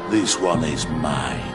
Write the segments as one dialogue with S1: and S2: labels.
S1: This one is mine.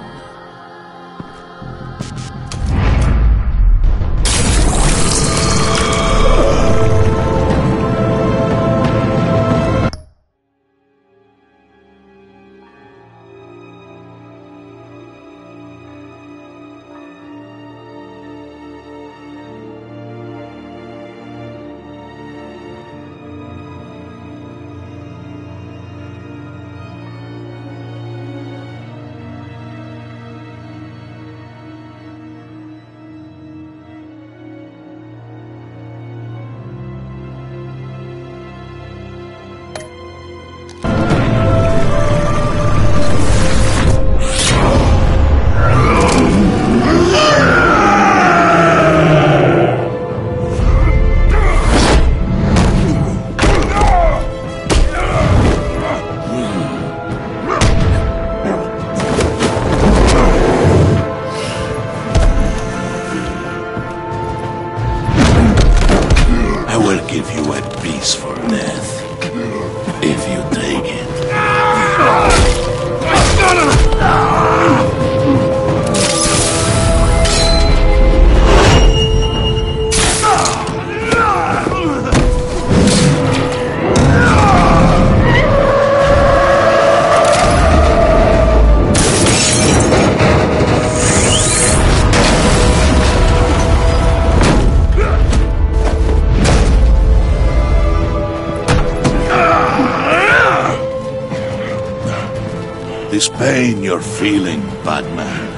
S1: This pain you're feeling, Batman.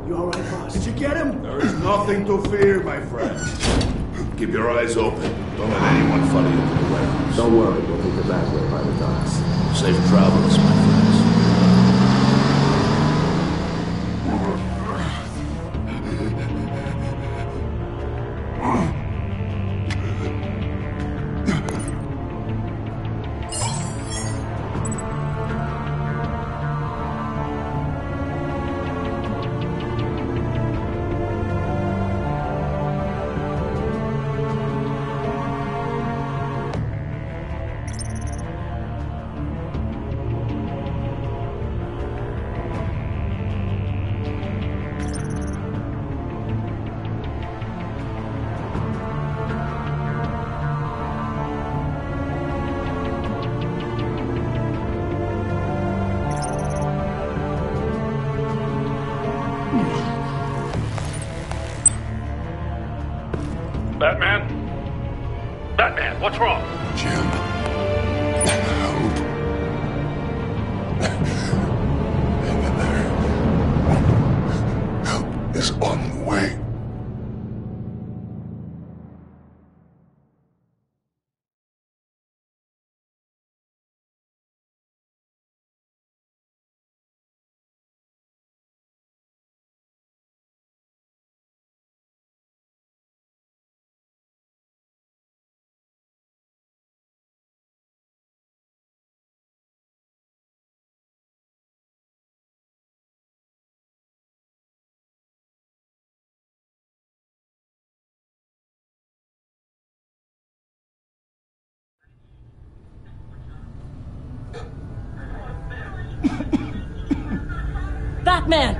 S2: You all right, boss? Did you get him?
S3: There is nothing to fear, my friend. Keep your eyes open. Don't let anyone follow you to the warehouse.
S4: Don't worry, we'll take the back way by the docks.
S3: Safe travels, my friends.
S5: Batman? Batman, what's wrong?
S6: Jim. Help. Hang in there. Help is on the way.
S7: Batman!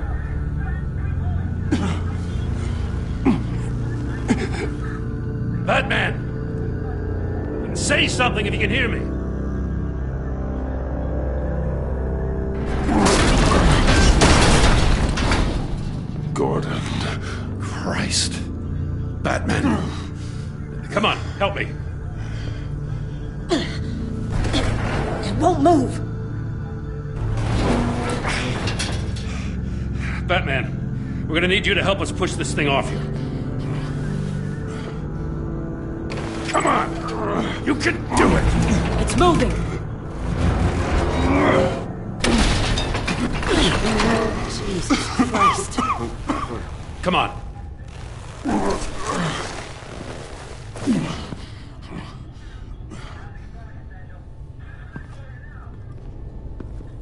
S5: Batman! Say something if you can hear me.
S6: Gordon. Christ.
S5: Batman. Come on, help me.
S7: It won't move.
S5: Batman, we're gonna need you to help us push this thing off you. Come on! You can do it!
S7: It's moving! Jesus Christ.
S5: Come on.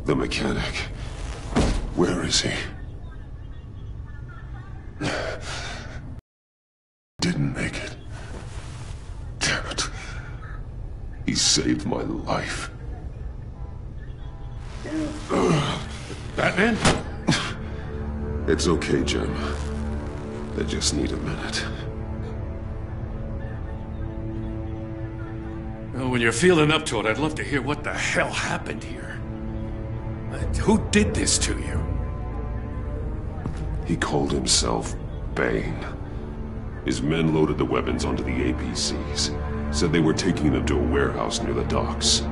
S6: The mechanic. Where is he? Didn't make it. Damn it. He saved my life.
S5: Batman?
S6: It's okay, Jim. They just need a minute.
S5: Well, when you're feeling up to it, I'd love to hear what the hell happened here. Who did this to you?
S6: He called himself Bane. His men loaded the weapons onto the APCs. Said they were taking them to a warehouse near the docks.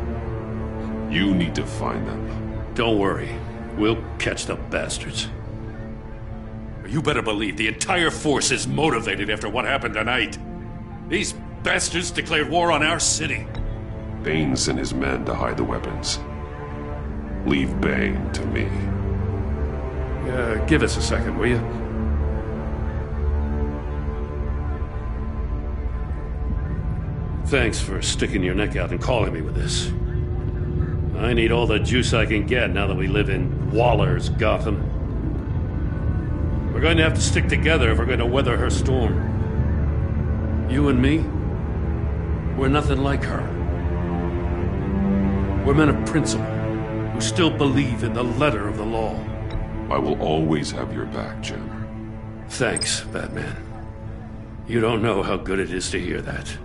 S6: You need to find them.
S5: Don't worry. We'll catch the bastards. You better believe the entire force is motivated after what happened tonight. These bastards declared war on our city.
S6: Bane sent his men to hide the weapons. Leave Bane to me.
S5: Give us a second, will you? Thanks for sticking your neck out and calling me with this. I need all the juice I can get now that we live in Waller's Gotham. We're going to have to stick together if we're going to weather her storm. You and me, we're nothing like her. We're men of principle, who still believe in the letter of the law.
S6: I will always have your back, Jim.
S5: Thanks, Batman. You don't know how good it is to hear that.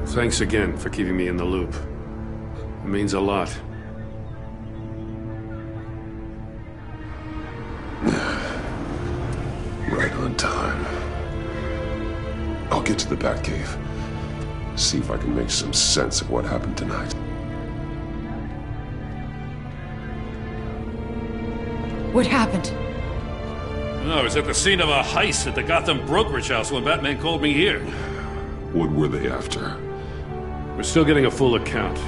S5: Thanks again for keeping me in the loop. It means a lot.
S6: Right on time. I'll get to the Batcave. See if I can make some sense of what happened tonight.
S7: What happened?
S5: I was at the scene of a heist at the Gotham brokerage house when Batman called me here.
S6: What were they after?
S5: We're still getting a full account.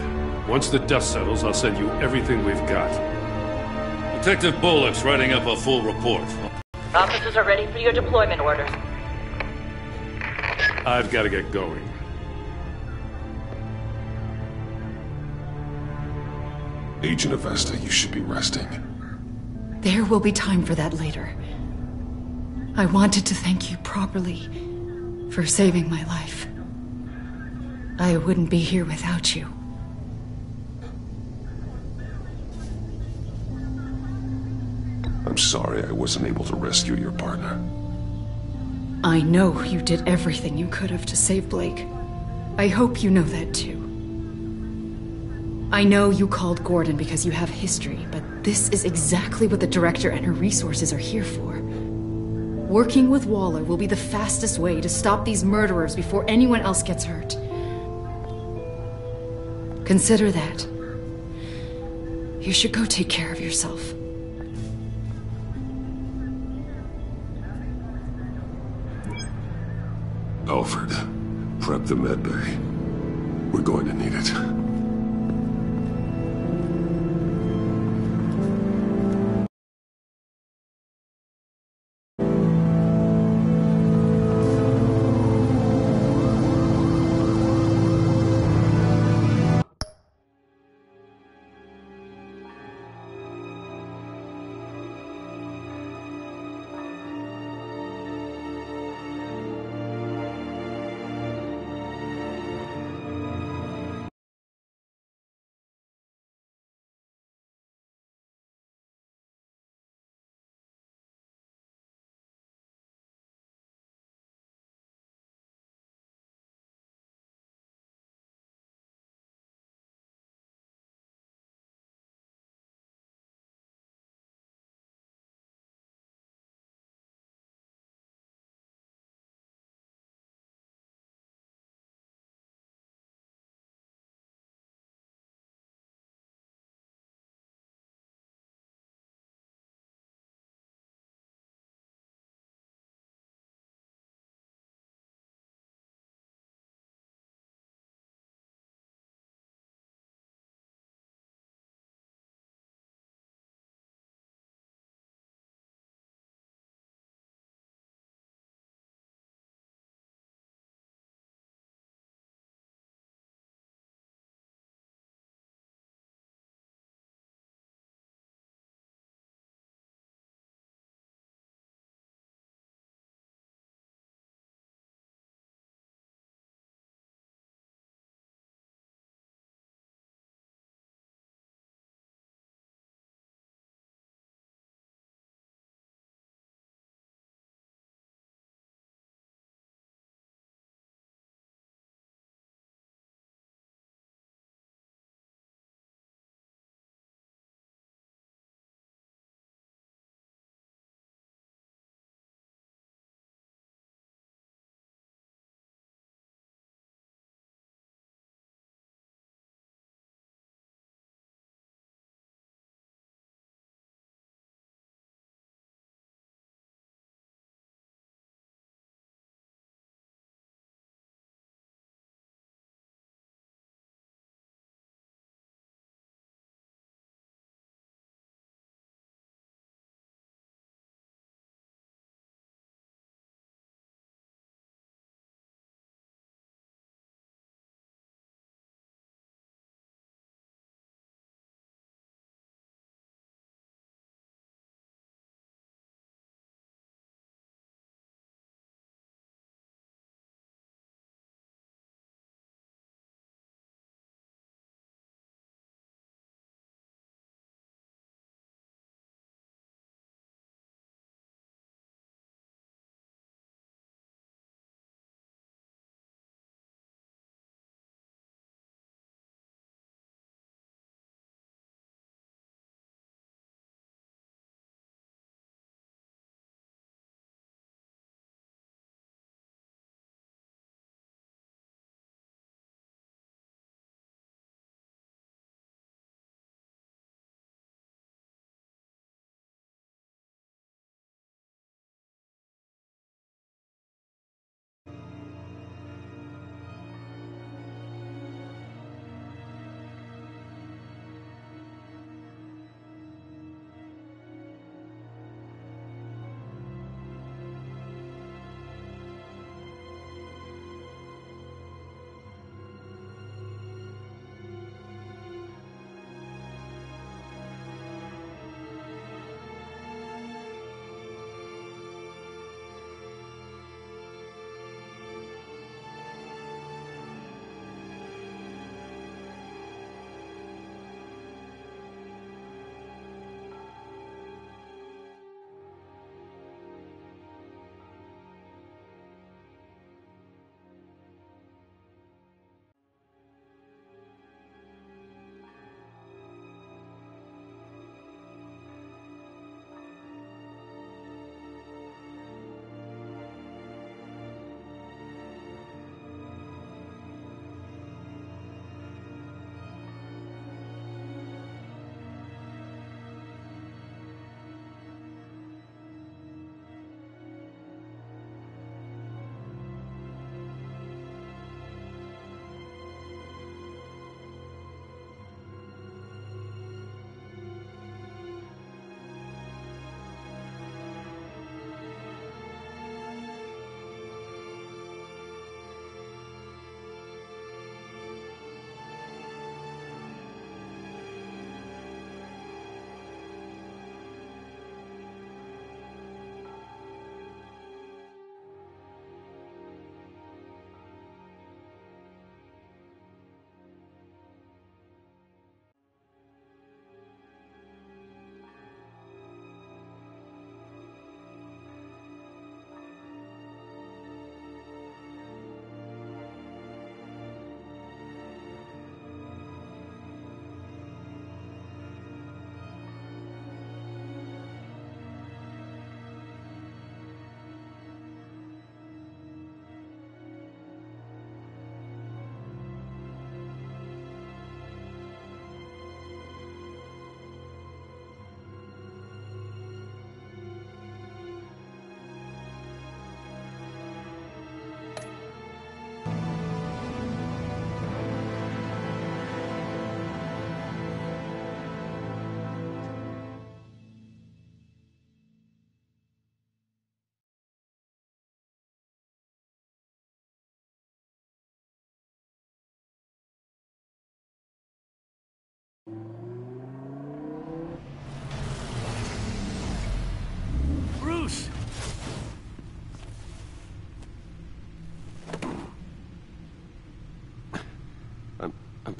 S5: Once the dust settles, I'll send you everything we've got. Detective Bullock's writing up a full report.
S8: Officers are ready for your deployment orders.
S5: I've got to get going.
S6: Agent Avesta, you should be resting.
S7: There will be time for that later. I wanted to thank you properly for saving my life. I wouldn't be here without you.
S6: I'm sorry I wasn't able to rescue your partner.
S7: I know you did everything you could have to save Blake. I hope you know that too. I know you called Gordon because you have history, but this is exactly what the director and her resources are here for. Working with Waller will be the fastest way to stop these murderers before anyone else gets hurt. Consider that. You should go take care of yourself.
S6: Alfred, prep the med bay. We're going to need it.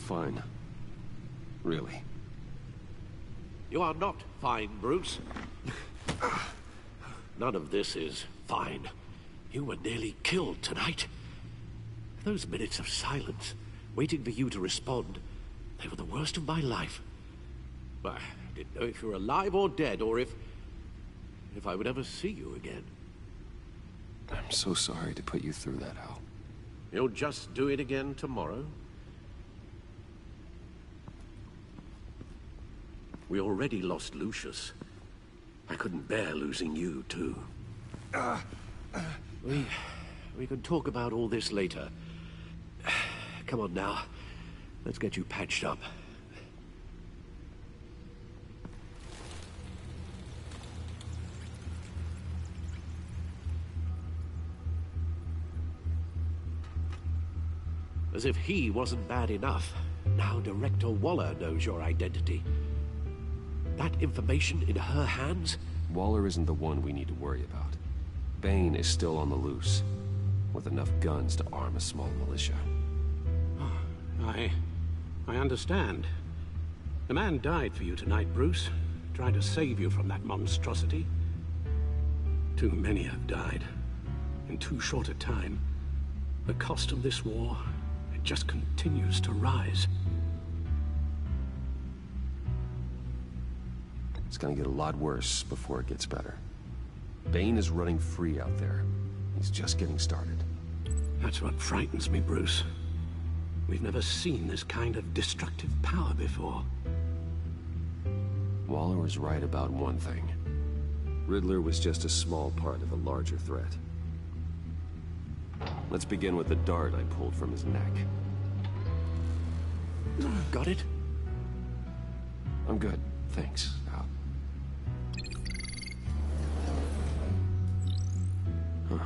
S6: fine. Really.
S9: You are not fine, Bruce. None of this is fine. You were nearly killed tonight. Those minutes of silence, waiting for you to respond, they were the worst of my life. I didn't know if you were alive or dead, or if I would ever see you again.
S6: I'm so sorry to put you through that, Al.
S9: You'll just do it again tomorrow? We already lost Lucius. I couldn't bear losing you, too. We can talk about all this later. Come on now. Let's get you patched up. As if he wasn't bad enough, now Director Waller knows your identity. That information in her hands?
S6: Waller isn't the one we need to worry about. Bane is still on the loose, with enough guns to arm a small militia.
S9: I understand. The man died for you tonight, Bruce, trying to save you from that monstrosity. Too many have died, in too short a time. The cost of this war, it just continues to rise.
S6: It's gonna get a lot worse before it gets better. Bane is running free out there. He's just getting started.
S9: That's what frightens me, Bruce. We've never seen this kind of destructive power before.
S6: Waller was right about one thing. Riddler was just a small part of a larger threat. Let's begin with the dart I pulled from his neck.
S9: Got it?
S6: I'm good, thanks, Al. Huh.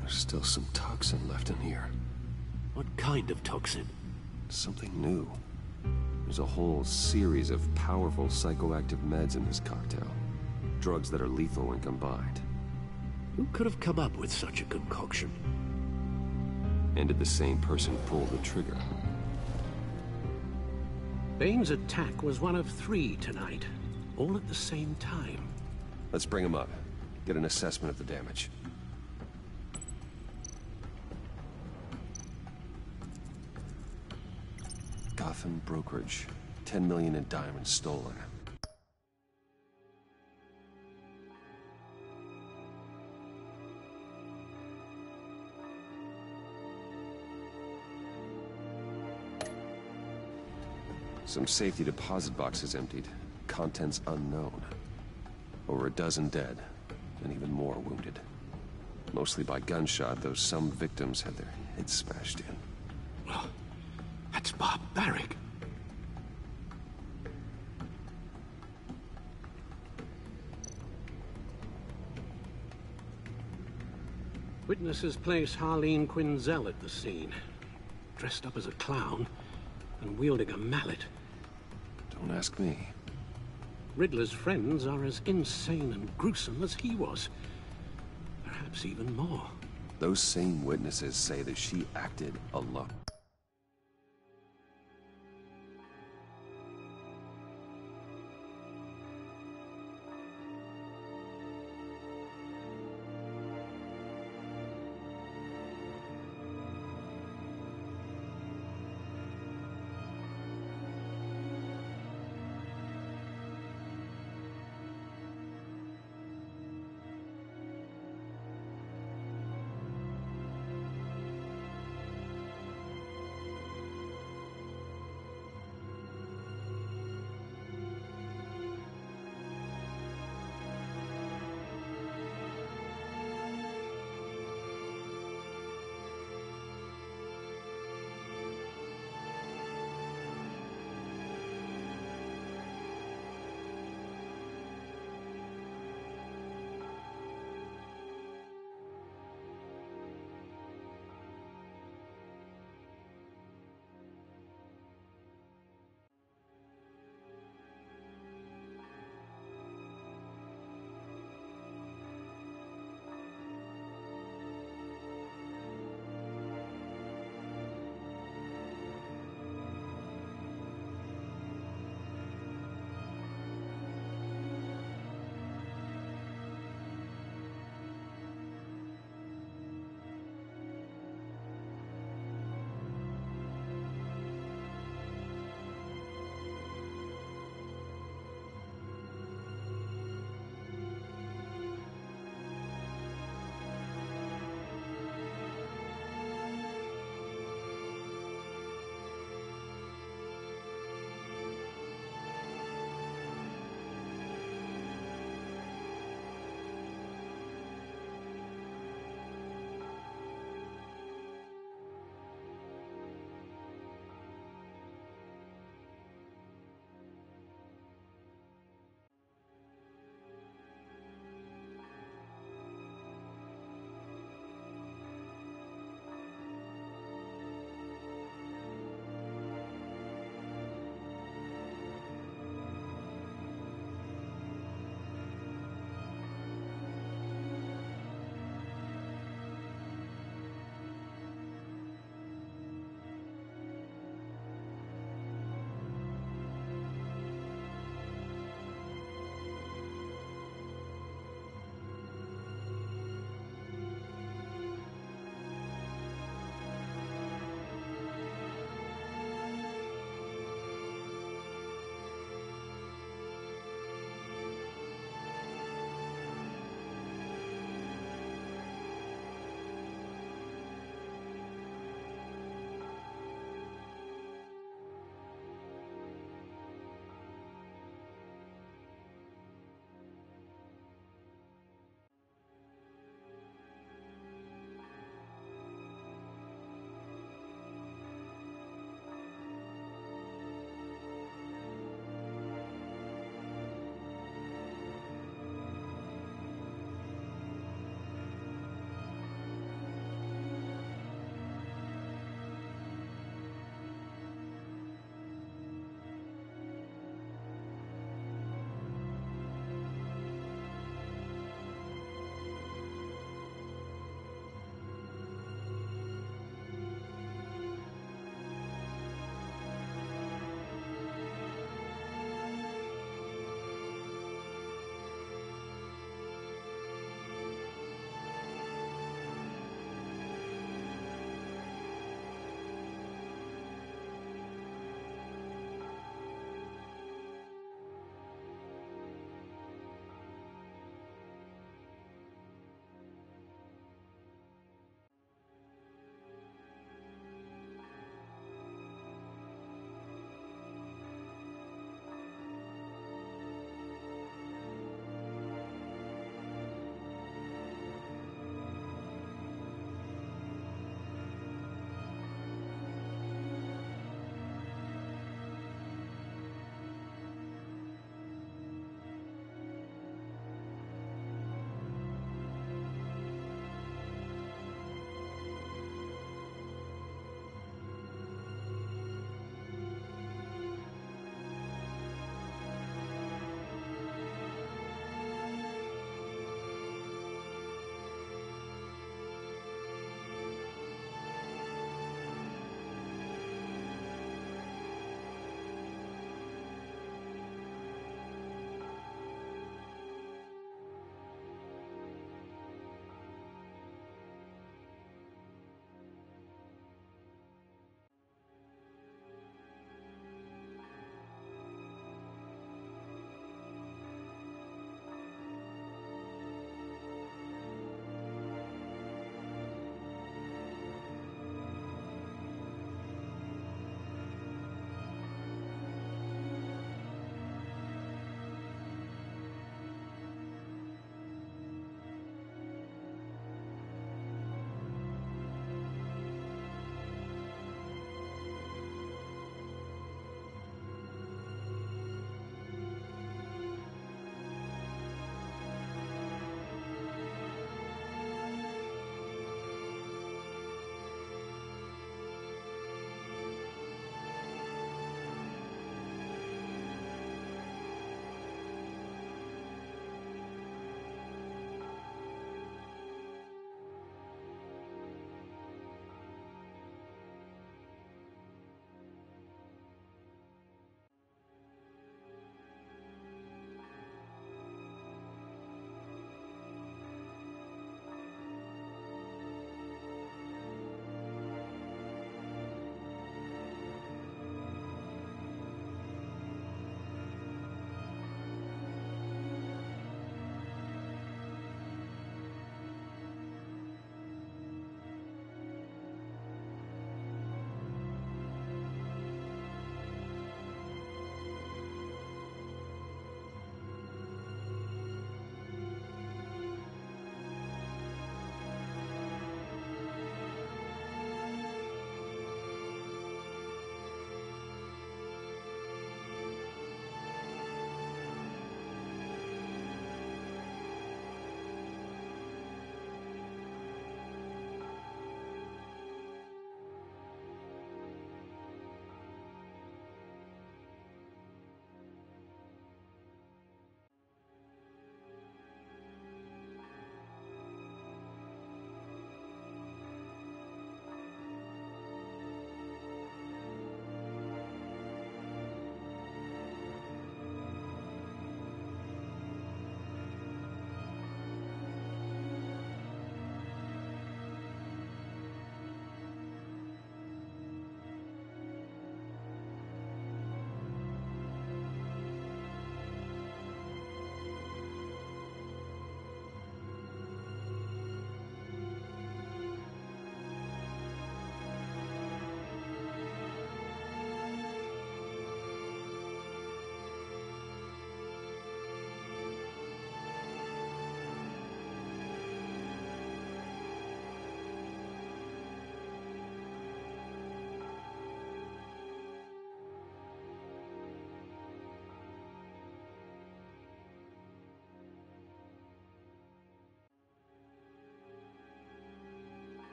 S6: There's still some toxin left in here.
S9: What kind of toxin?
S6: Something new. There's a whole series of powerful psychoactive meds in this cocktail. Drugs that are lethal when combined.
S9: Who could have come up with such a concoction?
S6: And did the same person pull the trigger?
S9: Bane's attack was one of 3 tonight, all at the same time.
S6: Let's bring him up. Get an assessment of the damage. Gotham brokerage. 10 million in diamonds stolen. Some safety deposit boxes emptied. Contents unknown. Over a dozen dead, and even more wounded. Mostly by gunshot, though some victims had their heads smashed in.
S9: Well, that's barbaric. Witnesses place Harleen Quinzel at the scene, dressed up as a clown and wielding a mallet.
S6: Don't ask me.
S9: Riddler's friends are as insane and gruesome as he was. Perhaps even more.
S6: Those same witnesses say that she acted alone.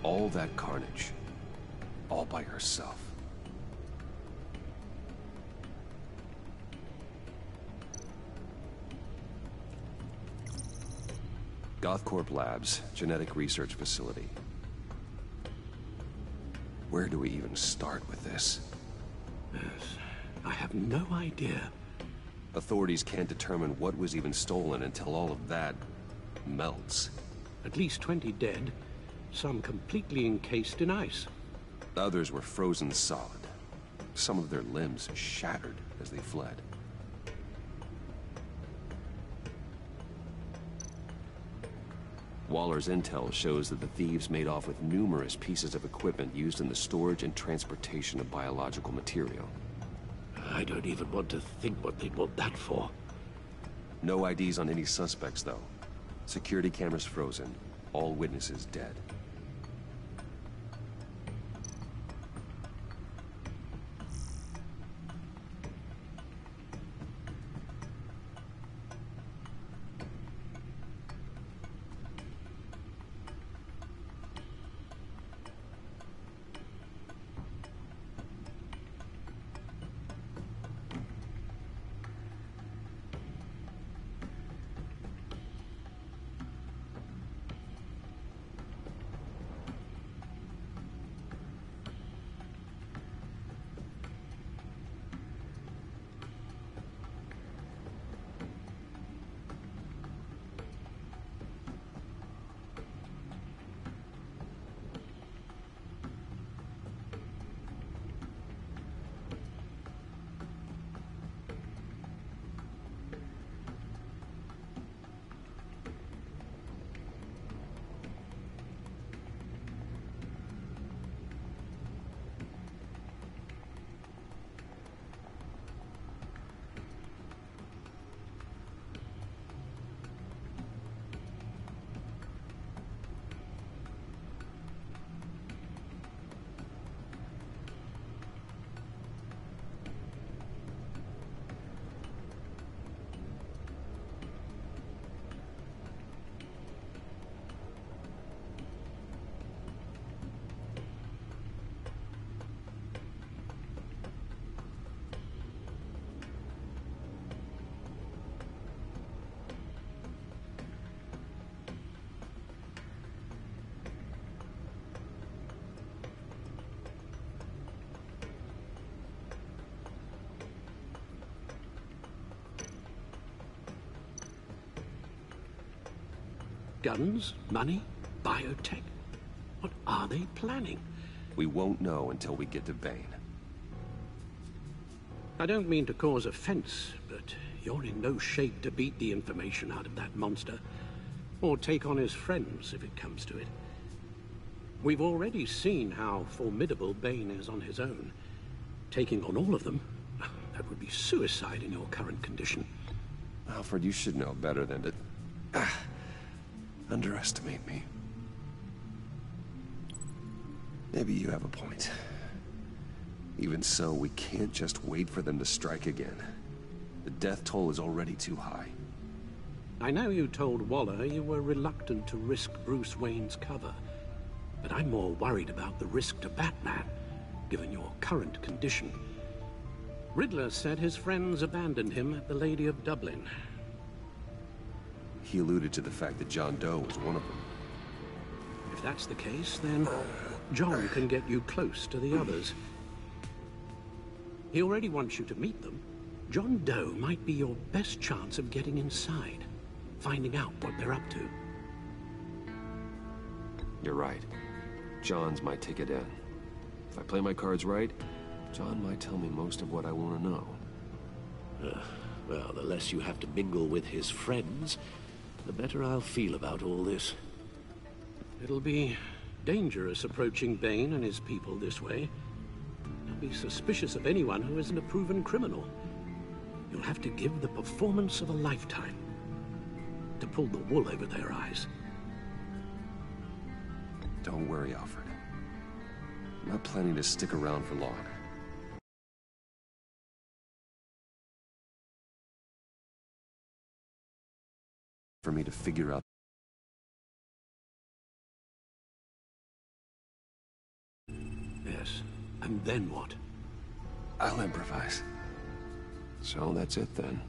S10: All that carnage. All by herself. Gothcorp Labs, genetic research facility. Where do we even start with this?
S9: Yes, I have no idea.
S10: Authorities can't determine what was even stolen until all of that melts.
S9: At least 20 dead, some completely encased in ice.
S10: Others were frozen solid. Some of their limbs shattered as they fled. Waller's intel shows that the thieves made off with numerous pieces of equipment used in the storage and transportation of biological material.
S9: I don't even want to think what they'd want that for.
S10: No IDs on any suspects, though. Security cameras frozen. All witnesses dead.
S9: Guns? Money? Biotech? What are they planning?
S10: We won't know until we get to Bane.
S9: I don't mean to cause offense, but you're in no shape to beat the information out of that monster. Or take on his friends, if it comes to it. We've already seen how formidable Bane is on his own. Taking on all of them, that would be suicide in your current condition.
S10: Alfred, you should know better than to underestimate me. Maybe you have a point. Even so, we can't just wait for them to strike again. The death toll is already too high.
S9: I know you told Waller you were reluctant to risk Bruce Wayne's cover, but I'm more worried about the risk to Batman, given your current condition. Riddler said his friends abandoned him at the Lady of Dublin.
S10: He alluded to the fact that John Doe was one of them.
S9: If that's the case, then John can get you close to the others. He already wants you to meet them. John Doe might be your best chance of getting inside, finding out what they're up to.
S10: You're right. John's my ticket in. If I play my cards right, John might tell me most of what I want to know.
S9: Well, the less you have to mingle with his friends, the better I'll feel about all this. It'll be dangerous approaching Bane and his people this way. They'll be suspicious of anyone who isn't a proven criminal. You'll have to give the performance of a lifetime to pull the wool over their eyes.
S10: Don't worry, Alfred. I'm not planning to stick around for long. For me to figure out
S9: And then what?
S10: I'll improvise. So that's it then.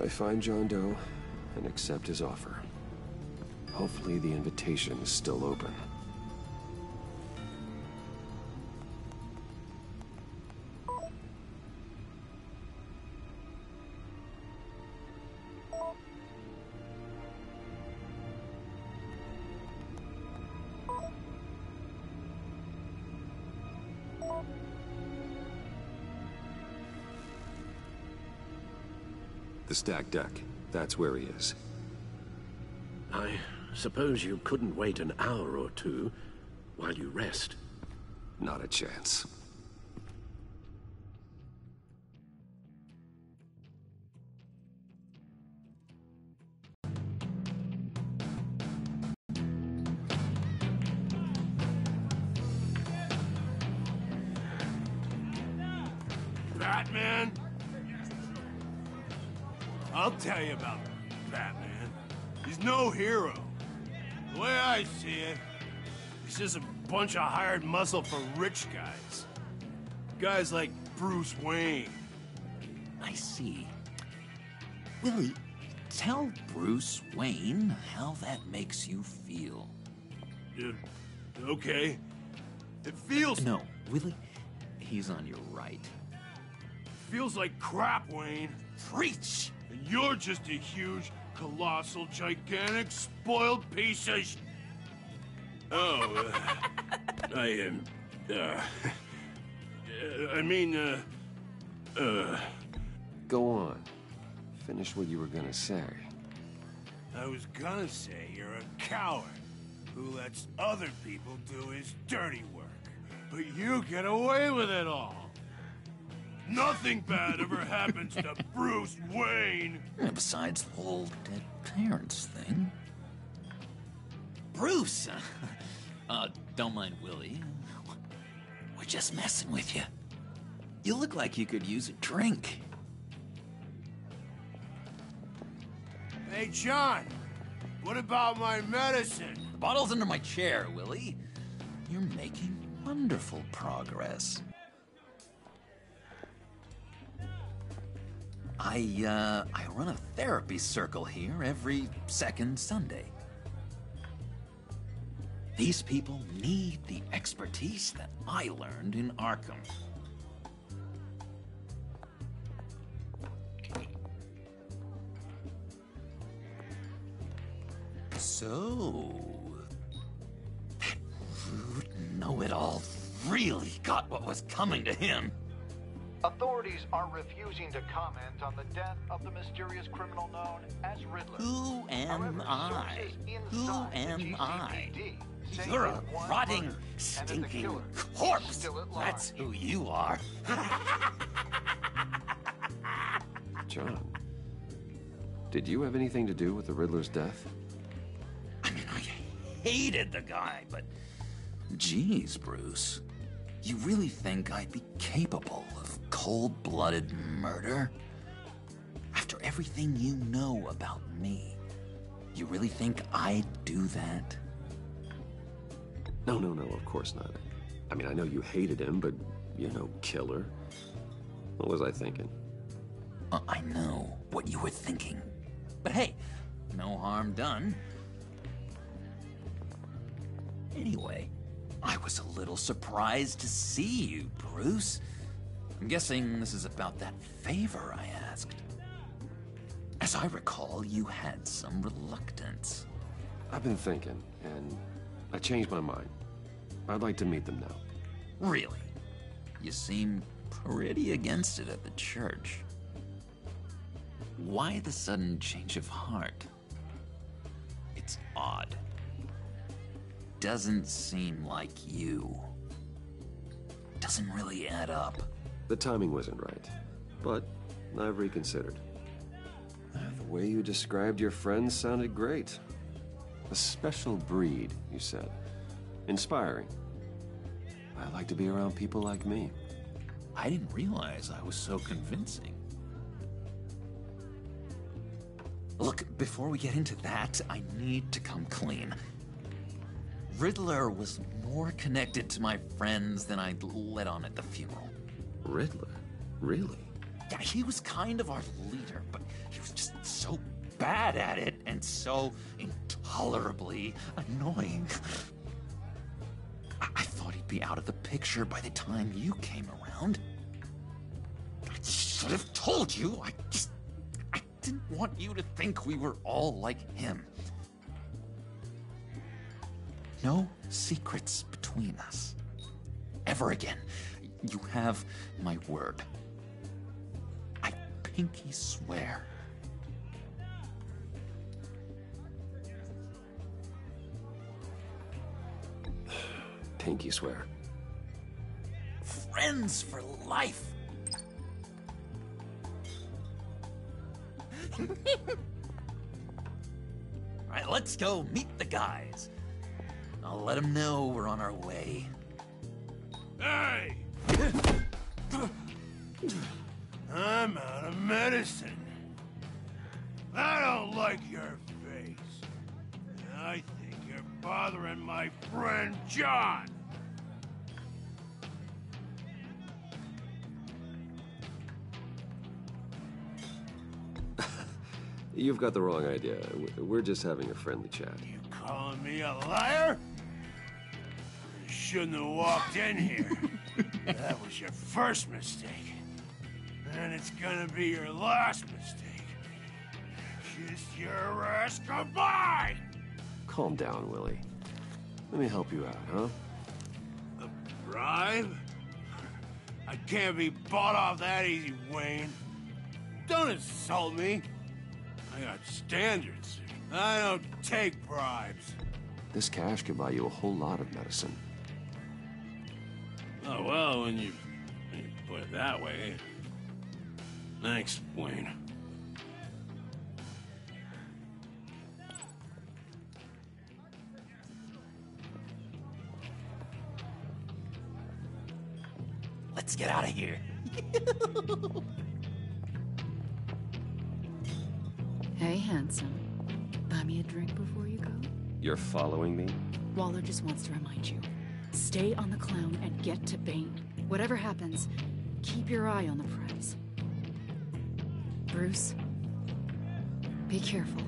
S10: I find John Doe and accept his offer. Hopefully the invitation is still open. The stacked deck. That's where he is.
S9: I suppose you couldn't wait an hour or two while you rest.
S10: Not a chance.
S2: Batman? I'll tell you about Batman. He's no hero. The way I see it, he's just a bunch of hired muscle for rich guys. Guys like Bruce Wayne.
S11: I see. Willie, tell Bruce Wayne how that makes you feel.
S2: Okay. It feels...
S11: No, Willie, he's on your right.
S2: Feels like crap, Wayne.
S11: Preach!
S2: And you're just a huge, colossal, gigantic, spoiled piece of
S10: Go on. Finish what you were gonna say.
S2: I was gonna say you're a coward who lets other people do his dirty work. But you get away with it all. Nothing bad ever happens to Bruce Wayne.
S11: Besides the whole dead parents thing. Bruce! Don't mind Willie. We're just messing with you. You look like you could use a drink.
S2: Hey, John. What about my medicine?
S11: The bottle's under my chair, Willie. You're making wonderful progress. I run a therapy circle here every second Sunday. These people need the expertise that I learned in Arkham. So, that rude know-it-all really got what was coming to him.
S12: Authorities are refusing to comment on the death of the mysterious criminal known as Riddler.
S11: Who am I? Who am I? You're a rotting, stinking corpse. That's who you are.
S10: John, did you have anything to do with the Riddler's death?
S11: I mean, I hated the guy, but geez, Bruce, you really think I'd be capable of cold-blooded murder? After everything you know about me, you really think I'd do that?
S10: No, of course not. I mean, I know you hated him, but you're no killer. What was I thinking?
S11: I know what you were thinking. But hey, no harm done. Anyway, I was a little surprised to see you, Bruce. I'm guessing this is about that favor I asked. As I recall, you had some reluctance.
S10: I've been thinking, and I changed my mind. I'd like to meet them now.
S11: Really? You seem pretty against it at the church. Why the sudden change of heart? It's odd. Doesn't seem like you. Doesn't really add up.
S10: The timing wasn't right, but I've reconsidered. The way you described your friends sounded great. A special breed, you said. Inspiring. I like to be around people like me.
S11: I didn't realize I was so convincing. Look, before we get into that, I need to come clean. Riddler was more connected to my friends than I'd let on at the funeral.
S10: Riddler? Really?
S11: Yeah, he was kind of our leader, but he was just so bad at it and so intolerably annoying. I thought he'd be out of the picture by the time you came around. I should have told you. I didn't want you to think we were all like him. No secrets between us. Ever again. You have my word. I pinky swear.
S10: Pinky swear.
S11: Friends for life. All right, let's go meet the guys. I'll let them know we're on our way.
S2: Hey! I'm out of medicine. I don't like your face. I think you're bothering my friend John.
S10: You've got the wrong idea. We're just having a friendly chat.
S2: You calling me a liar? You shouldn't have walked in here. That was your first mistake. And it's gonna be your last mistake. Kiss your ass goodbye!
S10: Calm down, Willie. Let me help you out, huh?
S2: A bribe? I can't be bought off that easy, Wayne. Don't insult me. I got standards. I don't take bribes.
S10: This cash could buy you a whole lot of medicine.
S2: Oh, well, when you put it that way. Thanks, Wayne.
S11: Let's get out of here.
S7: Hey, handsome. Buy me a drink before you go?
S10: You're following me?
S7: Waller just wants to remind you. Stay on the clown and get to Bane. Whatever happens, keep your eye on the prize. Bruce, be careful.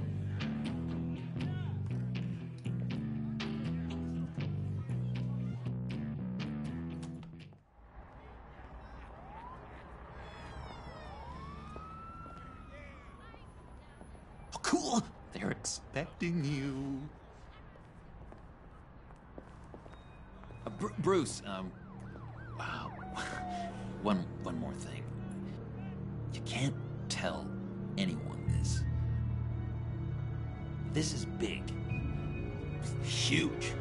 S11: Oh, cool! They're expecting you. Bruce, wow. One more thing. You can't tell anyone this. This is big. Huge.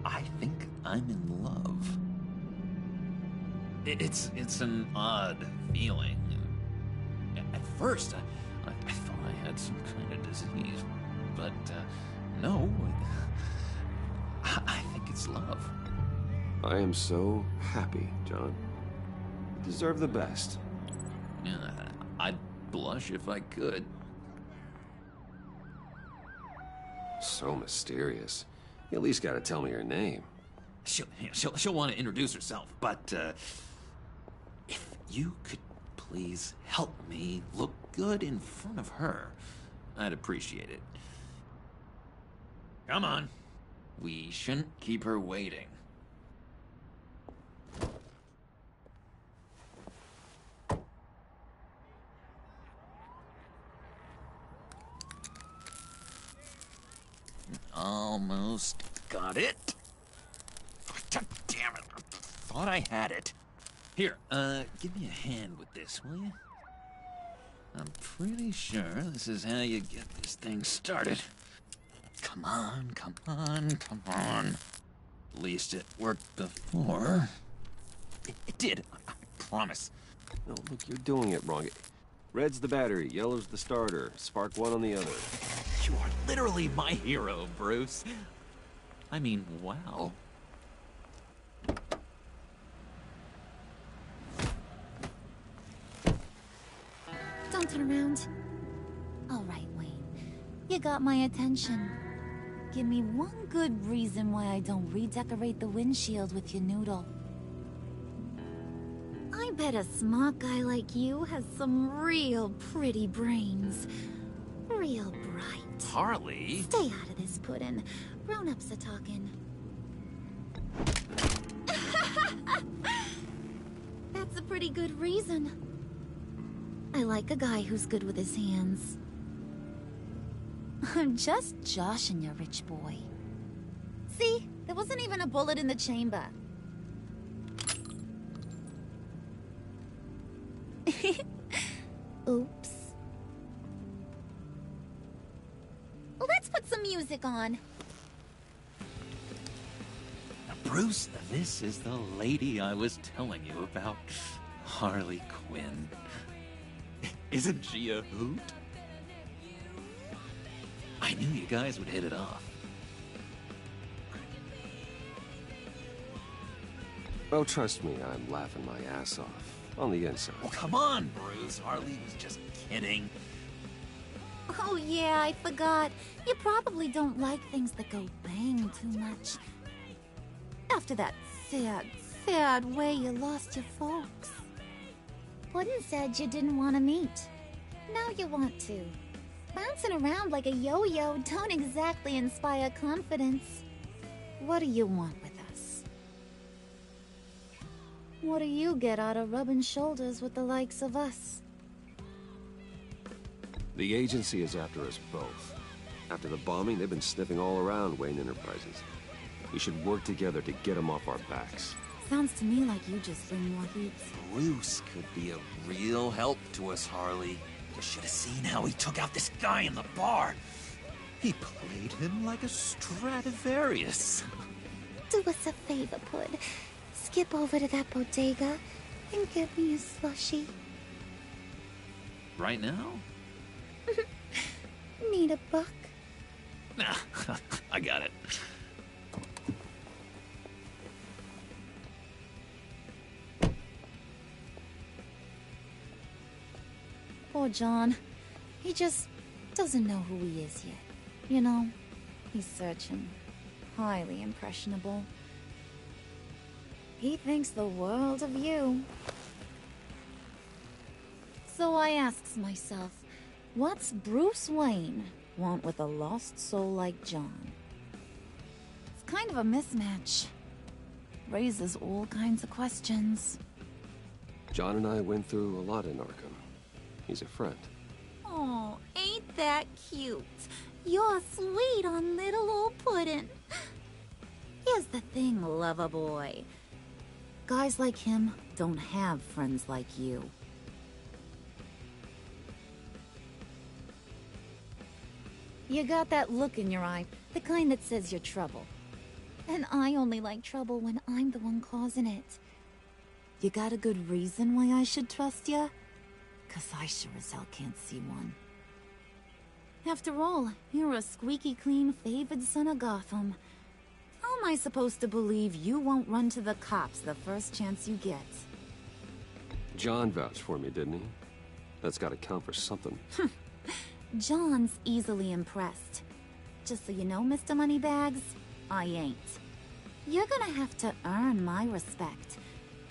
S11: I think I'm in love. It's an odd feeling. At first, I thought I had some kind of disease, but no. I think it's love.
S10: I am so happy, John. You deserve the best.
S11: Yeah, I'd blush if I could.
S10: So mysterious. You at least gotta tell me her name.
S11: She'll want to introduce herself, but if you could please help me look good in front of her, I'd appreciate it. Come on. We shouldn't keep her waiting. Almost got it. God damn it. I thought I had it. Here, give me a hand with this, will you? I'm pretty sure this is how you get this thing started. Come on, come on, come on. At least it worked before. It did, I promise.
S10: No, look, you're doing it wrong. Red's the battery, yellow's the starter. Spark one on the other.
S11: You are literally my hero, Bruce. I mean, wow.
S13: Don't turn around. All right, Wayne. You got my attention. give me one good reason why I don't redecorate the windshield with your noodle. I bet a smart guy like you has some real pretty brains. Real bright.
S11: Harley?
S13: Stay out of this, Puddin'. Grown-ups are talking. That's a pretty good reason. I like a guy who's good with his hands. I'm just joshing you, rich boy. See? There wasn't even a bullet in the chamber. Oops. Let's put some music on.
S11: Now, Bruce, this is the lady I was telling you about. Harley Quinn. Isn't she a hoot? I knew you guys would hit it off.
S10: Oh, trust me, I'm laughing my ass off. On the inside.
S11: Oh, come on, Bruce. Harley was just kidding.
S13: Oh yeah, I forgot. You probably don't like things that go bang too much. After that sad way you lost your folks. Puddin' said you didn't want to meet. Now you want to. Bouncing around like a yo-yo don't exactly inspire confidence. What do you want with us? What do you get out of rubbing shoulders with the likes of us?
S10: The agency is after us both. After the bombing, they've been sniffing all around Wayne Enterprises. We should work together to get them off our backs.
S13: Sounds to me like you just bring more heat.
S11: Bruce could be a real help to us, Harley. You should have seen how he took out this guy in the bar. He played him like a Stradivarius.
S13: Do us a favor, Pud. Skip over to that bodega and get me a slushie.
S11: Right now?
S13: Need a buck?
S11: Nah, I got it.
S13: Poor John. He just doesn't know who he is yet. You know, he's searching. Highly impressionable. He thinks the world of you. So I asks myself, what's Bruce Wayne want with a lost soul like John? It's kind of a mismatch. Raises all kinds of questions.
S10: John and I went through a lot in Arkham. He's a friend.
S13: Oh, ain't that cute? You're sweet on little old Puddin'. Here's the thing, lover boy. Guys like him don't have friends like you. You got that look in your eye, the kind that says you're trouble. And I only like trouble when I'm the one causing it. You got a good reason why I should trust you? 'Cause I sure as hell can't see one. After all, you're a squeaky clean favored son of Gotham. How am I supposed to believe you won't run to the cops the first chance you get?
S10: John vouched for me, didn't he? That's gotta count for something.
S13: John's easily impressed. Just so you know, Mr. Moneybags, I ain't. You're gonna have to earn my respect.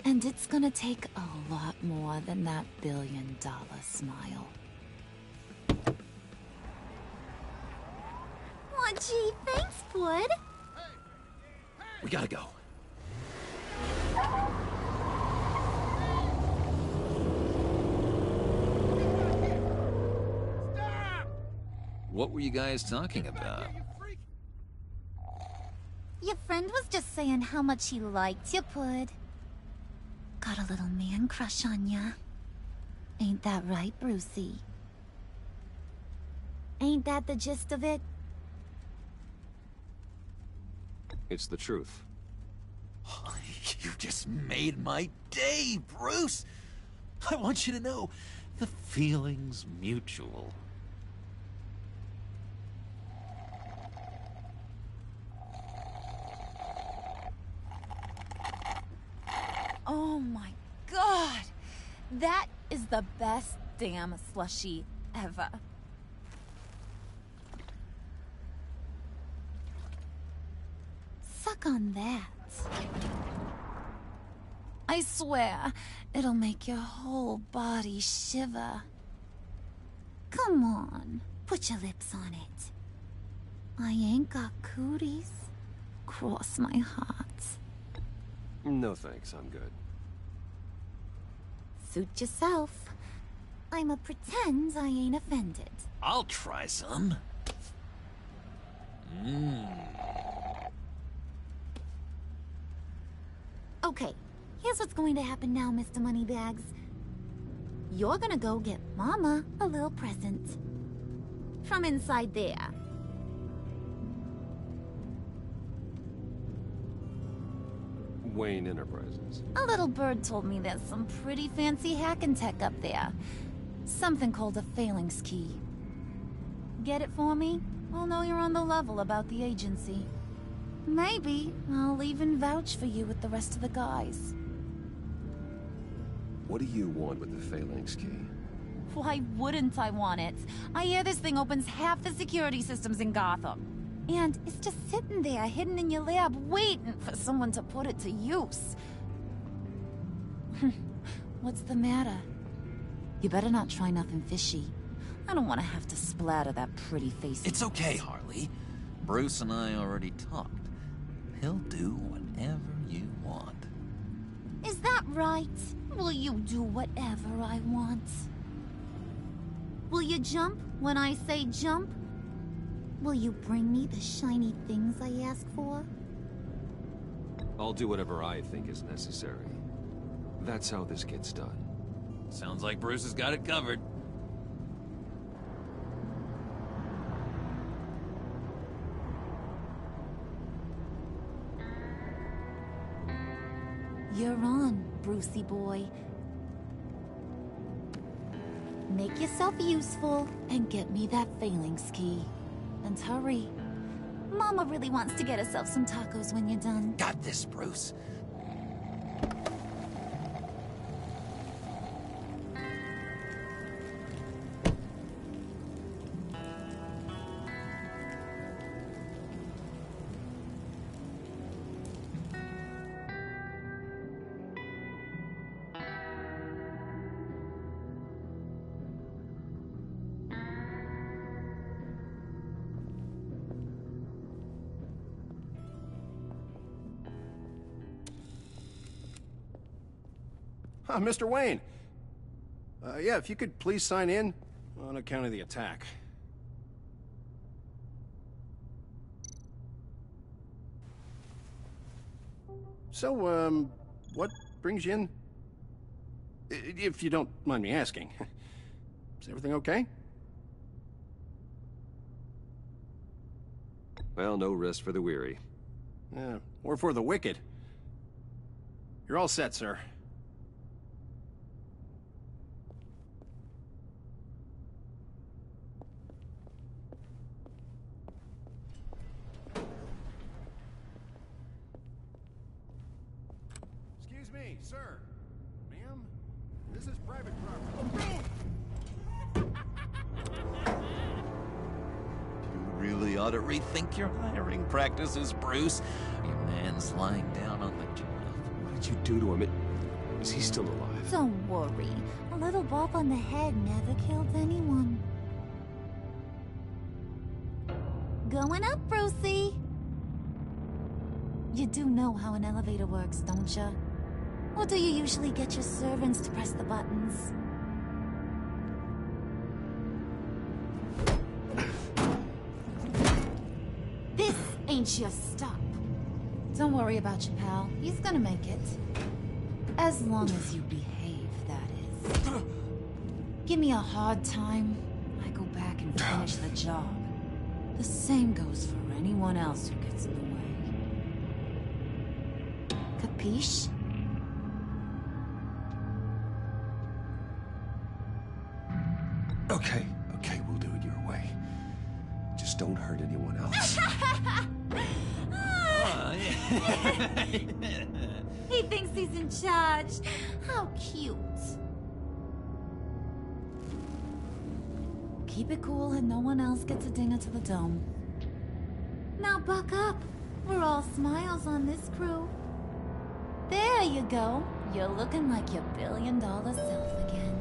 S13: And it's gonna take a lot more than that billion-dollar smile. Aw, gee, thanks, Bud.
S11: We gotta go. What were you guys talking about?
S13: Your friend was just saying how much he liked you, Pud. Got a little man crush on ya. Ain't that right, Brucey? Ain't that the gist of it?
S10: It's the truth.
S11: You just made my day, Bruce! I want you to know, the feeling's mutual.
S13: Oh my god! That is the best damn slushie ever. on that. I swear, it'll make your whole body shiver. Come on, put your lips on it. I ain't got cooties. Cross my heart.
S10: No thanks, I'm good.
S13: Suit yourself. I'ma pretend I ain't offended.
S11: I'll try some.
S13: Okay, here's what's going to happen now, Mr. Moneybags. You're gonna go get Mama a little present. From inside there.
S10: Wayne Enterprises.
S13: A little bird told me there's some pretty fancy hacking tech up there. Something called a phalanx key. Get it for me? I'll know you're on the level about the agency. Maybe I'll even vouch for you with the rest of the guys.
S10: What do you want with the phalanx key?
S13: Why wouldn't I want it? I hear this thing opens half the security systems in Gotham. And it's just sitting there, hidden in your lab, waiting for someone to put it to use. What's the matter? You better not try nothing fishy. I don't want to have to splatter that pretty face.
S11: It's okay, Harley. Bruce and I already talked. He'll do whatever you want.
S13: Is that right? Will you do whatever I want? Will you jump when I say jump? Will you bring me the shiny things I ask for?
S10: I'll do whatever I think is necessary. That's how this gets done.
S11: Sounds like Bruce has got it covered.
S13: You're on, Brucey boy. Make yourself useful and get me that phalanx key. And hurry. Mama really wants to get herself some tacos when you're done.
S11: Got this, Bruce.
S14: Mr. Wayne. Yeah, if you could please sign in on account of the attack. So, what brings you in? If you don't mind me asking. Is everything okay?
S10: Well, no rest for the weary.
S14: Or for the wicked. You're all set, sir. Excuse me, sir. Ma'am, this is private property.
S11: You really ought to rethink your hiring practices, Bruce. Your man's lying down on the job.
S10: What did you do to him? Is he still alive?
S13: Don't worry. A little bump on the head never killed anyone. Going up, Brucey. You do know how an elevator works, don't you? Or do you usually get your servants to press the buttons? This ain't your stop. Don't worry about your pal. He's gonna make it. As long as you behave, that is. Give me a hard time, I go back and finish the job. The same goes for anyone else who gets in the way. Capiche?
S10: Okay, we'll do it your way. Just don't hurt anyone else.
S13: He thinks he's in charge. How cute. Keep it cool and no one else gets a dinger to the dome. Now buck up. We're all smiles on this crew. There you go. You're looking like your billion-dollar self again.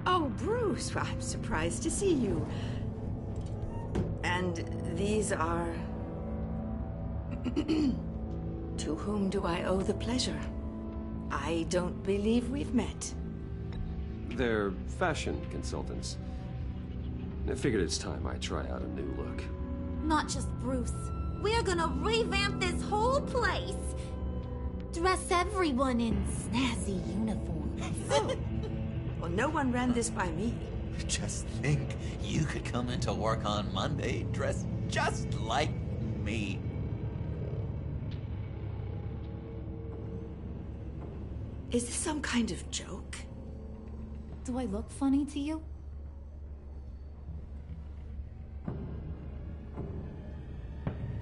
S15: Oh, Bruce, I'm surprised to see you. And these are... To whom do I owe the pleasure? I don't believe we've met.
S10: They're fashion consultants. I figured it's time I try out a new look.
S13: Not just Bruce. We're gonna revamp this whole place. Dress everyone in snazzy uniforms.
S15: Oh. Well, no one ran this by me.
S11: Just think, you could come into work on Monday dressed just like me.
S15: Is this some kind of joke?
S13: Do I look funny to you?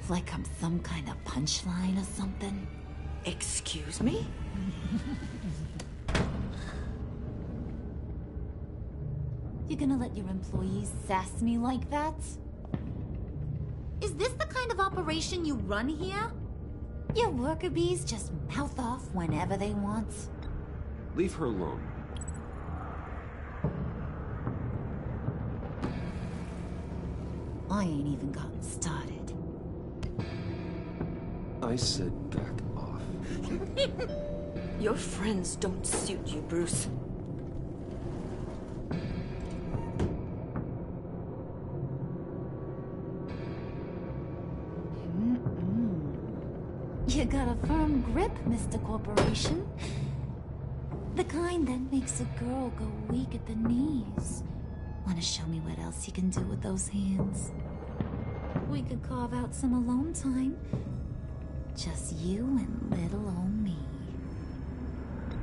S13: Like I'm some kind of punchline or something?
S15: Excuse me?
S13: You gonna let your employees sass me like that? Is this the kind of operation you run here? Your worker bees just mouth off whenever they want.
S10: Leave her alone.
S13: I ain't even gotten started.
S10: I said back off.
S15: Your friends don't suit you, Bruce.
S13: You got a firm grip, Mr. Corporation. The kind that makes a girl go weak at the knees. Wanna show me what else you can do with those hands? We could carve out some alone time. Just you and little old me.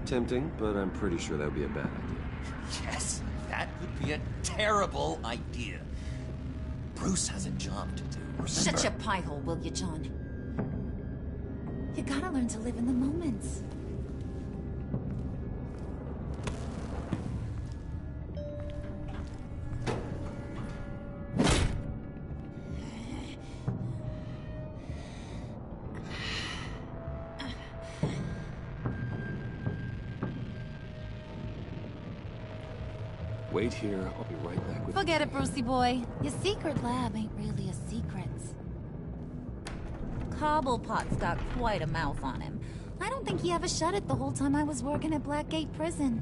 S10: Tempting, but I'm pretty sure that would be a bad idea.
S11: Yes, that would be a terrible idea. Bruce has a job to do, remember?
S13: Shut your pie hole, will you, John? You gotta learn to live in the moment.
S10: Wait here, I'll be right back with
S13: Forget it, Brucey boy. Your secret lab ain't really a secret. Cobblepot's got quite a mouth on him. I don't think he ever shut it the whole time I was working at Blackgate Prison.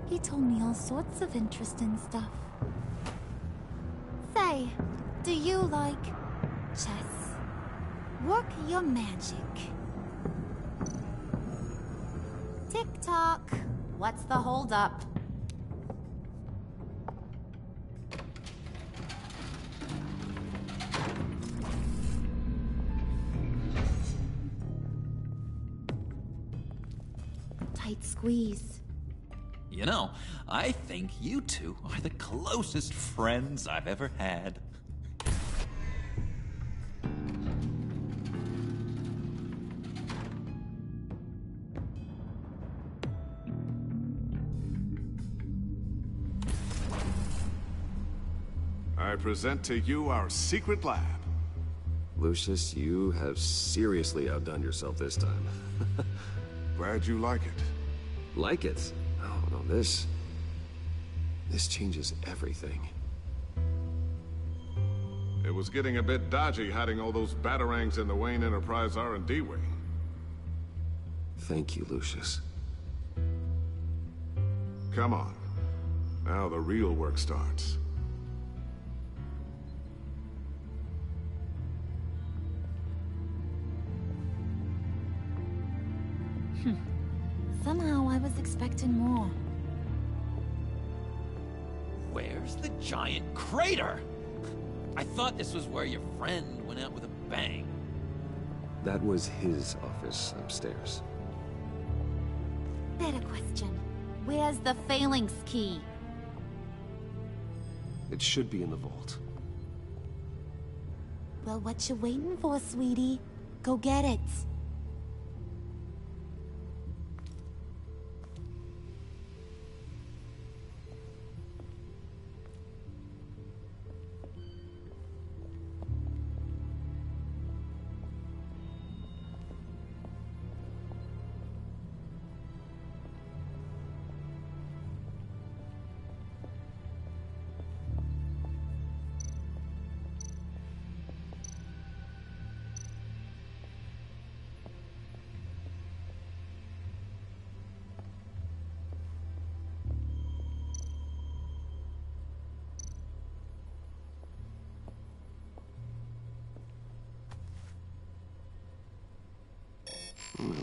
S13: He told me all sorts of interesting stuff. Say, do you like chess? Work your magic. Tick-tock. What's the holdup? Tight squeeze.
S11: You know, I think you two are the closest friends I've ever had.
S3: I present to you our secret lab.
S10: Lucius, you have seriously outdone yourself this time.
S3: Glad you like it.
S10: Like it? Oh, no, this changes everything.
S3: It was getting a bit dodgy hiding all those batarangs in the Wayne Enterprise R&D wing.
S10: Thank you, Lucius.
S3: Come on. Now the real work starts.
S13: Somehow I was expecting more.
S11: Where's the giant crater? I thought this was where your friend went out with a bang.
S10: That was his office upstairs.
S13: Better question. Where's the phalanx key?
S10: It should be in the vault.
S13: Well, what you waiting for, sweetie? Go get it.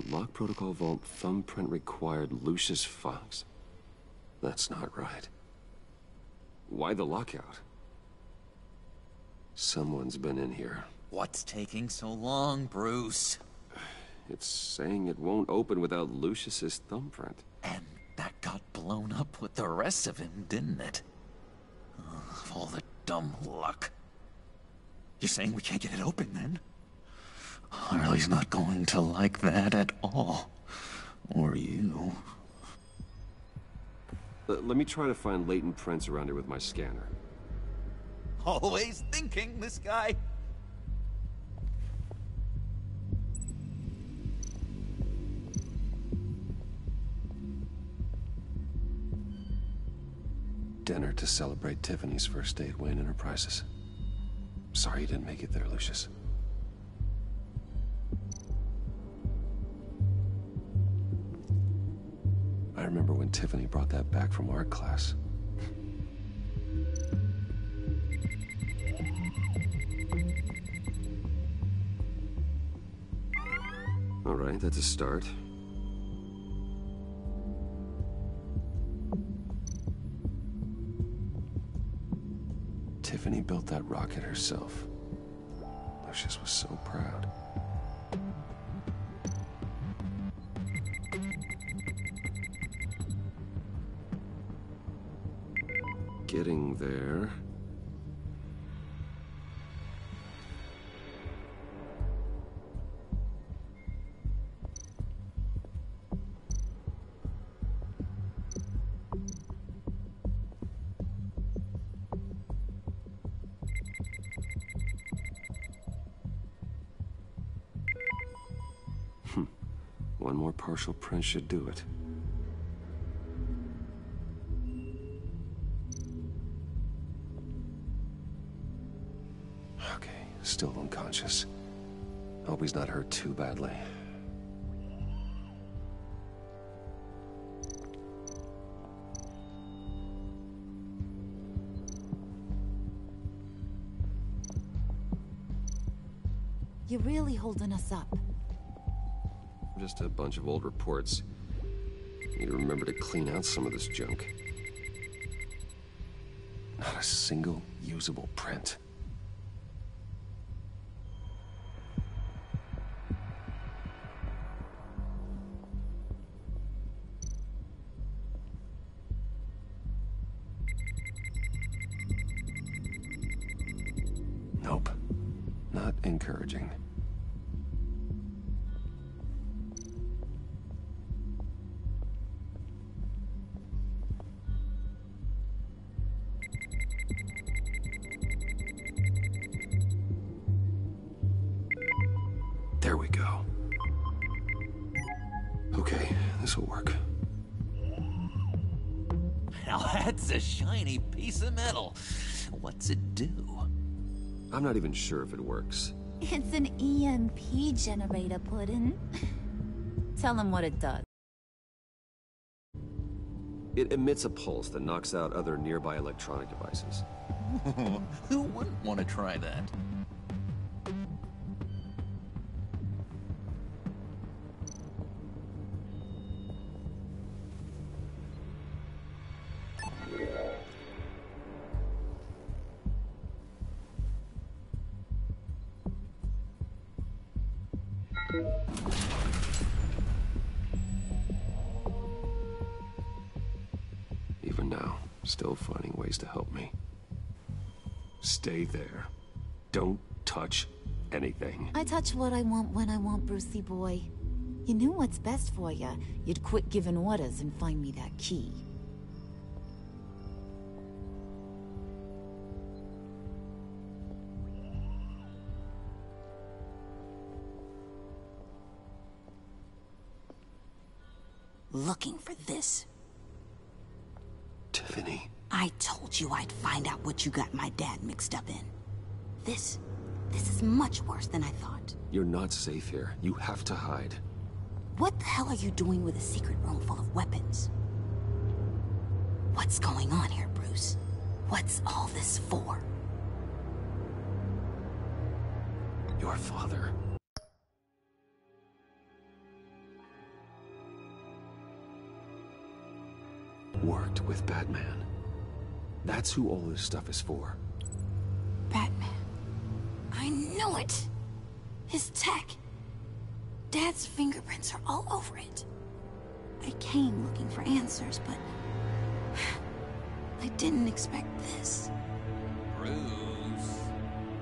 S10: Lock protocol vault thumbprint required Lucius Fox. That's not right. Why the lockout? Someone's been in here.
S11: What's taking so long, Bruce?
S10: It's saying it won't open without Lucius's thumbprint.
S11: And that got blown up with the rest of him, didn't it? Of all the dumb luck. You're saying we can't get it open, then? Harley's not going to like that at all. Or you.
S10: Let me try to find latent prints around here with my scanner.
S11: Always thinking, this guy.
S10: Dinner to celebrate Tiffany's first day at Wayne Enterprises. Sorry you didn't make it there, Lucius. I remember when Tiffany brought that back from art class. All right, that's a start. Tiffany built that rocket herself. Lucius was so proud. Getting there. One more partial print should do it. Okay, still unconscious. Hope he's not hurt too badly.
S13: You're really holding us up.
S10: Just a bunch of old reports. Need to remember to clean out some of this junk. Not a single usable print. Nope. Not encouraging. There we go. Okay, this'll work.
S11: Now that's a shiny piece of metal. What's it do?
S10: I'm not even sure if it works.
S13: It's an EMP generator, Puddin'. Tell him what it does.
S10: It emits a pulse that knocks out other nearby electronic devices.
S11: Who wouldn't want to try that?
S10: Even now, still finding ways to help me. Stay there. Don't touch anything.
S13: I touch what I want when I want, Brucey boy. You knew what's best for you. You'd quit giving orders and find me that key.
S16: Looking for this.
S10: Tiffany.
S16: I told you I'd find out what you got my dad mixed up in. This is much worse than I thought.
S10: You're not safe here. You have to hide.
S16: What the hell are you doing with a secret room full of weapons? What's going on here, Bruce? What's all this for?
S10: Your father. worked with Batman. That's who all this stuff is for.
S16: Batman. I knew it! His tech. Dad's fingerprints are all over it. I came looking for answers, but I didn't expect this.
S11: Bruce.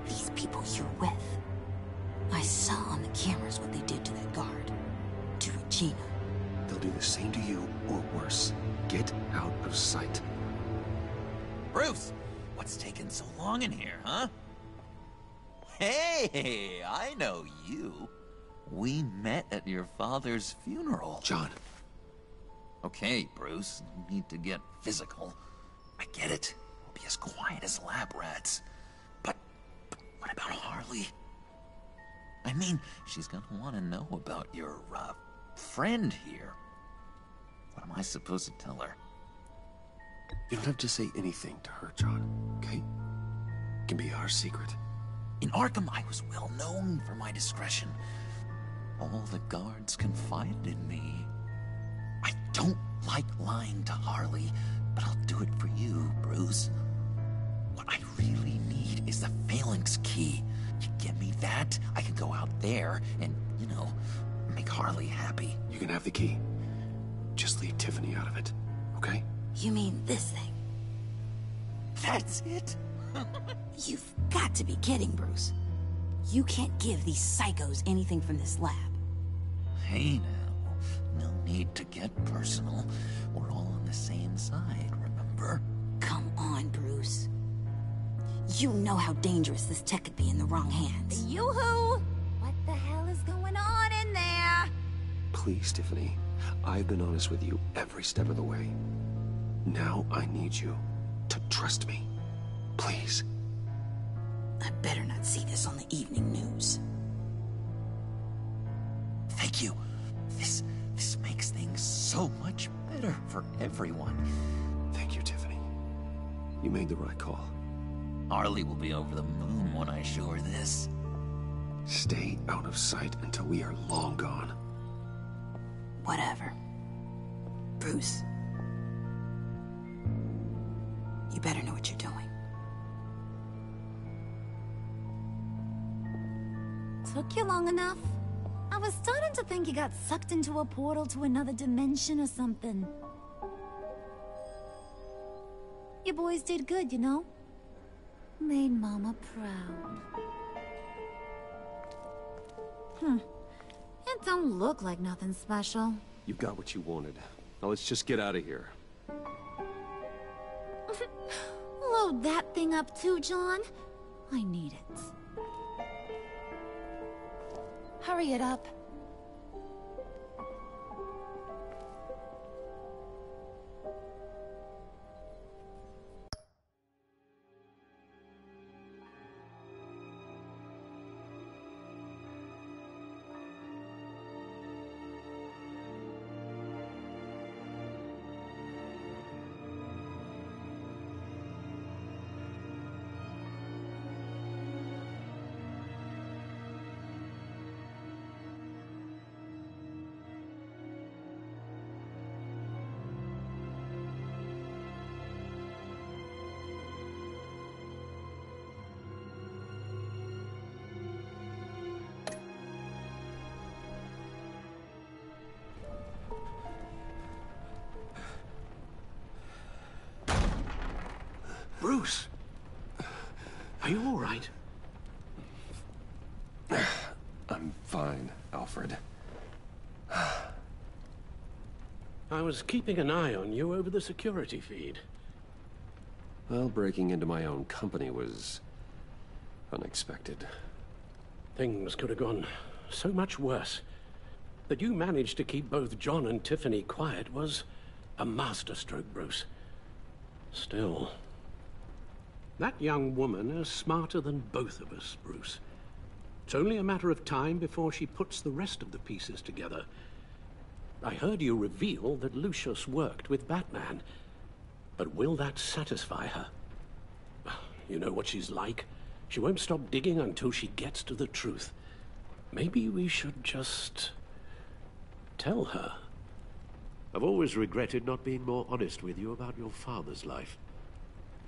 S16: These people you're with. I saw on the cameras what they did to that guard. To Regina.
S10: They'll do the same to you, or worse. Get out of sight.
S11: Bruce, what's taking so long in here, huh? Hey, I know you. We met at your father's funeral.
S10: John.
S11: Okay, Bruce, no need to get physical. I get it. We'll be as quiet as lab rats. But what about Harley? I mean, she's gonna want to know about your, friend here. What am I supposed to tell her?
S10: You don't have to say anything to her, John, okay? It can be our secret.
S11: In Arkham, I was well known for my discretion. All the guards confided in me. I don't like lying to Harley, but I'll do it for you, Bruce. What I really need is the Phalanx key. You give me that, I can go out there and, you know, make Harley happy.
S10: You can have the key. Just leave Tiffany out of it, okay?
S16: You mean this thing?
S11: That's it?
S16: You've got to be kidding, Bruce. You can't give these psychos anything from this lab.
S11: Hey now, no need to get personal. We're all on the same side, remember?
S16: Come on, Bruce. You know how dangerous this tech could be in the wrong hands.
S13: Yoo-hoo! What the hell is going on in there?
S10: Please, Tiffany. I've been honest with you every step of the way. Now I need you to trust me. Please.
S16: I better not see this on the evening news.
S11: Thank you. This makes things so much better for everyone.
S10: Thank you, Tiffany. You made the right call.
S11: Harley will be over the moon when I show her this.
S10: Stay out of sight until we are long gone.
S16: Whatever. Bruce. You better know what you're doing.
S13: Took you long enough? I was starting to think you got sucked into a portal to another dimension or something. You boys did good, you know? Made Mama proud. It don't look like nothing special.
S10: You got what you wanted. Now let's just get out of here.
S13: Load that thing up too, John. I need it. Hurry it up.
S9: Bruce! Are you all right?
S10: I'm fine, Alfred.
S9: I was keeping an eye on you over the security feed.
S10: Well, breaking into my own company was unexpected.
S9: Things could have gone so much worse. That you managed to keep both John and Tiffany quiet was a masterstroke, Bruce. Still, that young woman is smarter than both of us, Bruce. It's only a matter of time before she puts the rest of the pieces together. I heard you reveal that Lucius worked with Batman. But will that satisfy her? You know what she's like. She won't stop digging until she gets to the truth. Maybe we should just tell her. I've always regretted not being more honest with you about your father's life.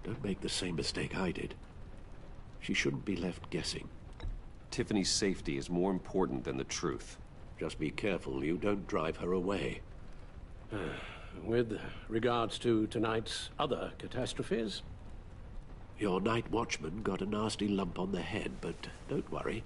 S9: Don't make the same mistake I did. She shouldn't be left guessing.
S10: Tiffany's safety is more important than the truth.
S9: Just be careful you don't drive her away.
S17: With regards to tonight's other catastrophes?
S9: Your night watchman got a nasty lump on the head, but don't worry.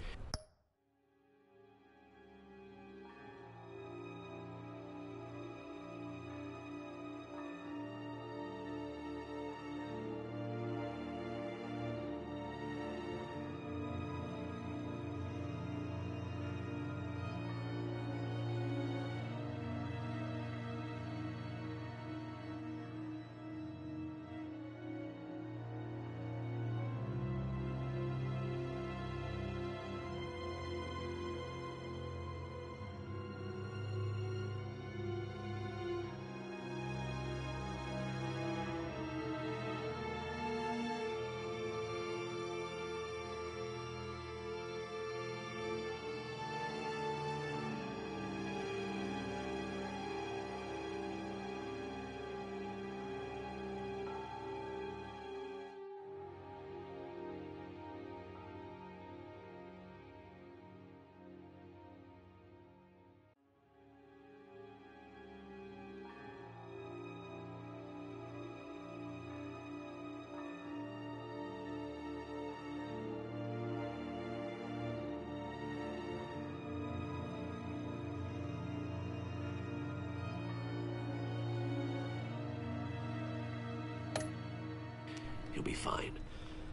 S9: He'll be fine.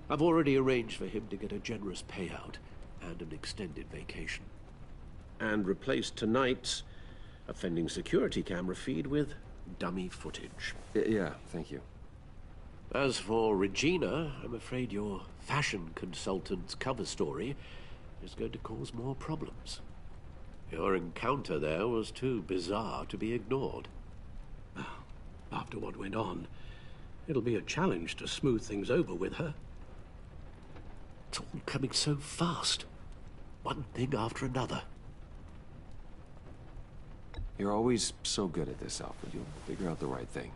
S9: I've already arranged for him to get a generous payout and an extended vacation.
S17: And replaced tonight's offending security camera feed with dummy footage.
S10: Yeah, thank you.
S9: As for Regina, I'm afraid your fashion consultant's cover story is going to cause more problems. Your encounter there was too bizarre to be ignored.
S17: After what went on, it'll be a challenge to smooth things over with her.
S9: It's all coming so fast. One thing after another.
S10: You're always so good at this, Alfred. You'll figure out the right thing.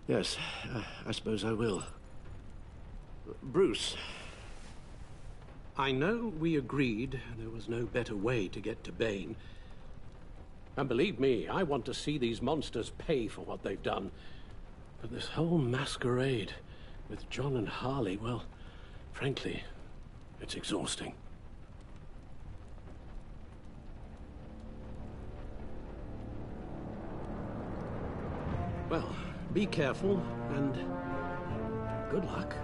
S9: Yes, I suppose I will. Bruce.
S17: I know we agreed there was no better way to get to Bane. And believe me, I want to see these monsters pay for what they've done. But this whole masquerade with John and Harley, well, frankly, it's exhausting. Well, be careful and good luck.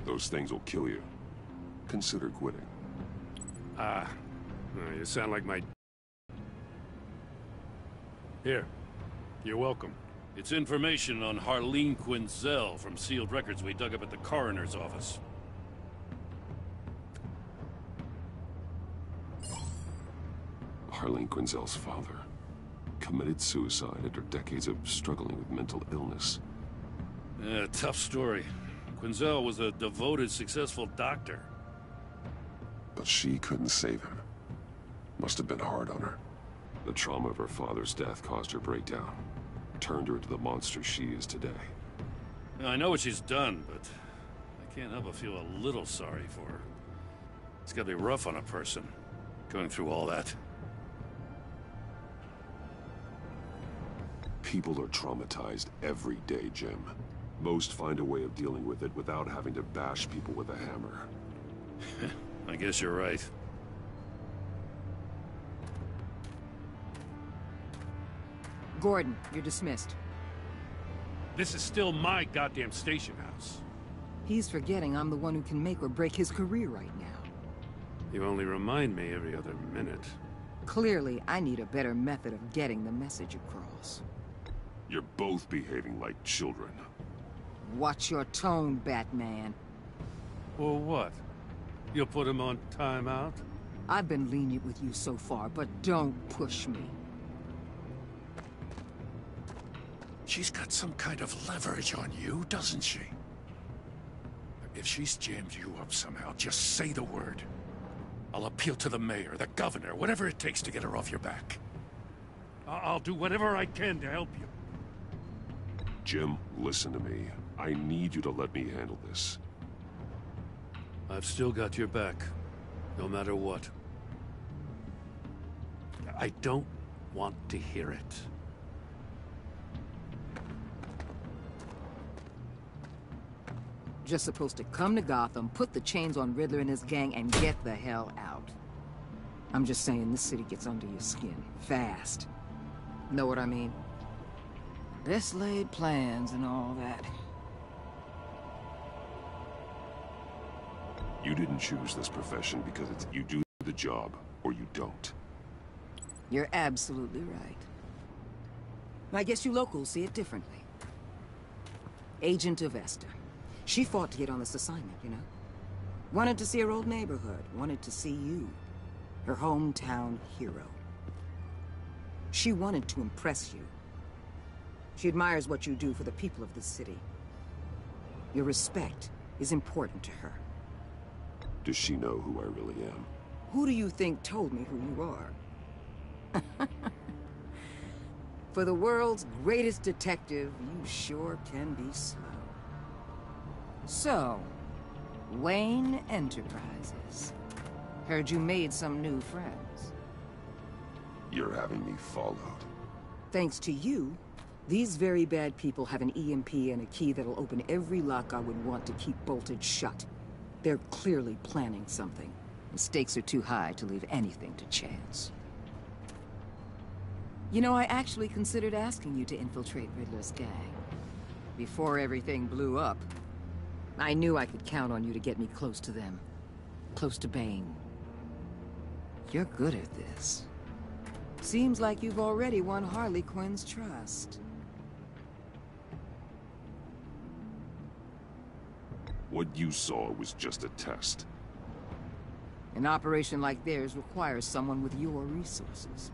S6: Those things will kill you. Consider quitting.
S5: You sound like my... Here. You're welcome. It's information on Harleen Quinzel from sealed records we dug up at the coroner's office.
S6: Harleen Quinzel's father committed suicide after decades of struggling with mental illness.
S5: Yeah, tough story. Quinzel was a devoted, successful doctor.
S6: But she couldn't save him. Must have been hard on her. The trauma of her father's death caused her breakdown. Turned her into the monster she is today.
S5: I know what she's done, but I can't help but feel a little sorry for her. It's gotta be rough on a person, going through all that.
S6: People are traumatized every day, Jim. Most find a way of dealing with it without having to bash people with a hammer.
S5: I guess you're right.
S18: Gordon, you're dismissed.
S5: This is still my goddamn station house.
S18: He's forgetting I'm the one who can make or break his career right now.
S5: You only remind me every other minute.
S18: Clearly, I need a better method of getting the message across.
S6: You're both behaving like children.
S18: Watch your tone, Batman.
S5: Or what? You'll put him on timeout?
S18: I've been lenient with you so far, but don't push me.
S1: She's got some kind of leverage on you, doesn't she? If she's jammed you up somehow, just say the word. I'll appeal to the mayor, the governor, whatever it takes to get her off your back.
S5: I'll do whatever I can to help you.
S6: Jim, listen to me. I need you to let me handle this.
S5: I've still got your back, no matter what. I don't want to hear it.
S18: Just supposed to come to Gotham, put the chains on Riddler and his gang, and get the hell out. I'm just saying, this city gets under your skin. Fast. Know what I mean? Best laid plans and all that.
S6: You didn't choose this profession because it's you do the job, or you don't.
S18: You're absolutely right. I guess you locals see it differently. Agent of Esther. She fought to get on this assignment, you know? Wanted to see her old neighborhood. Wanted to see you. Her hometown hero. She wanted to impress you. She admires what you do for the people of this city. Your respect is important to her.
S6: Does she know who I really am?
S18: Who do you think told me who you are? For the world's greatest detective, you sure can be slow. So, Wayne Enterprises. Heard you made some new friends.
S6: You're having me followed.
S18: Thanks to you, these very bad people have an EMP and a key that'll open every lock I would want to keep bolted shut. They're clearly planning something. The stakes are too high to leave anything to chance. You know, I actually considered asking you to infiltrate Riddler's gang. Before everything blew up, I knew I could count on you to get me close to them. Close to Bane. You're good at this. Seems like you've already won Harley Quinn's trust.
S6: What you saw was just a test.
S18: An operation like theirs requires someone with your resources.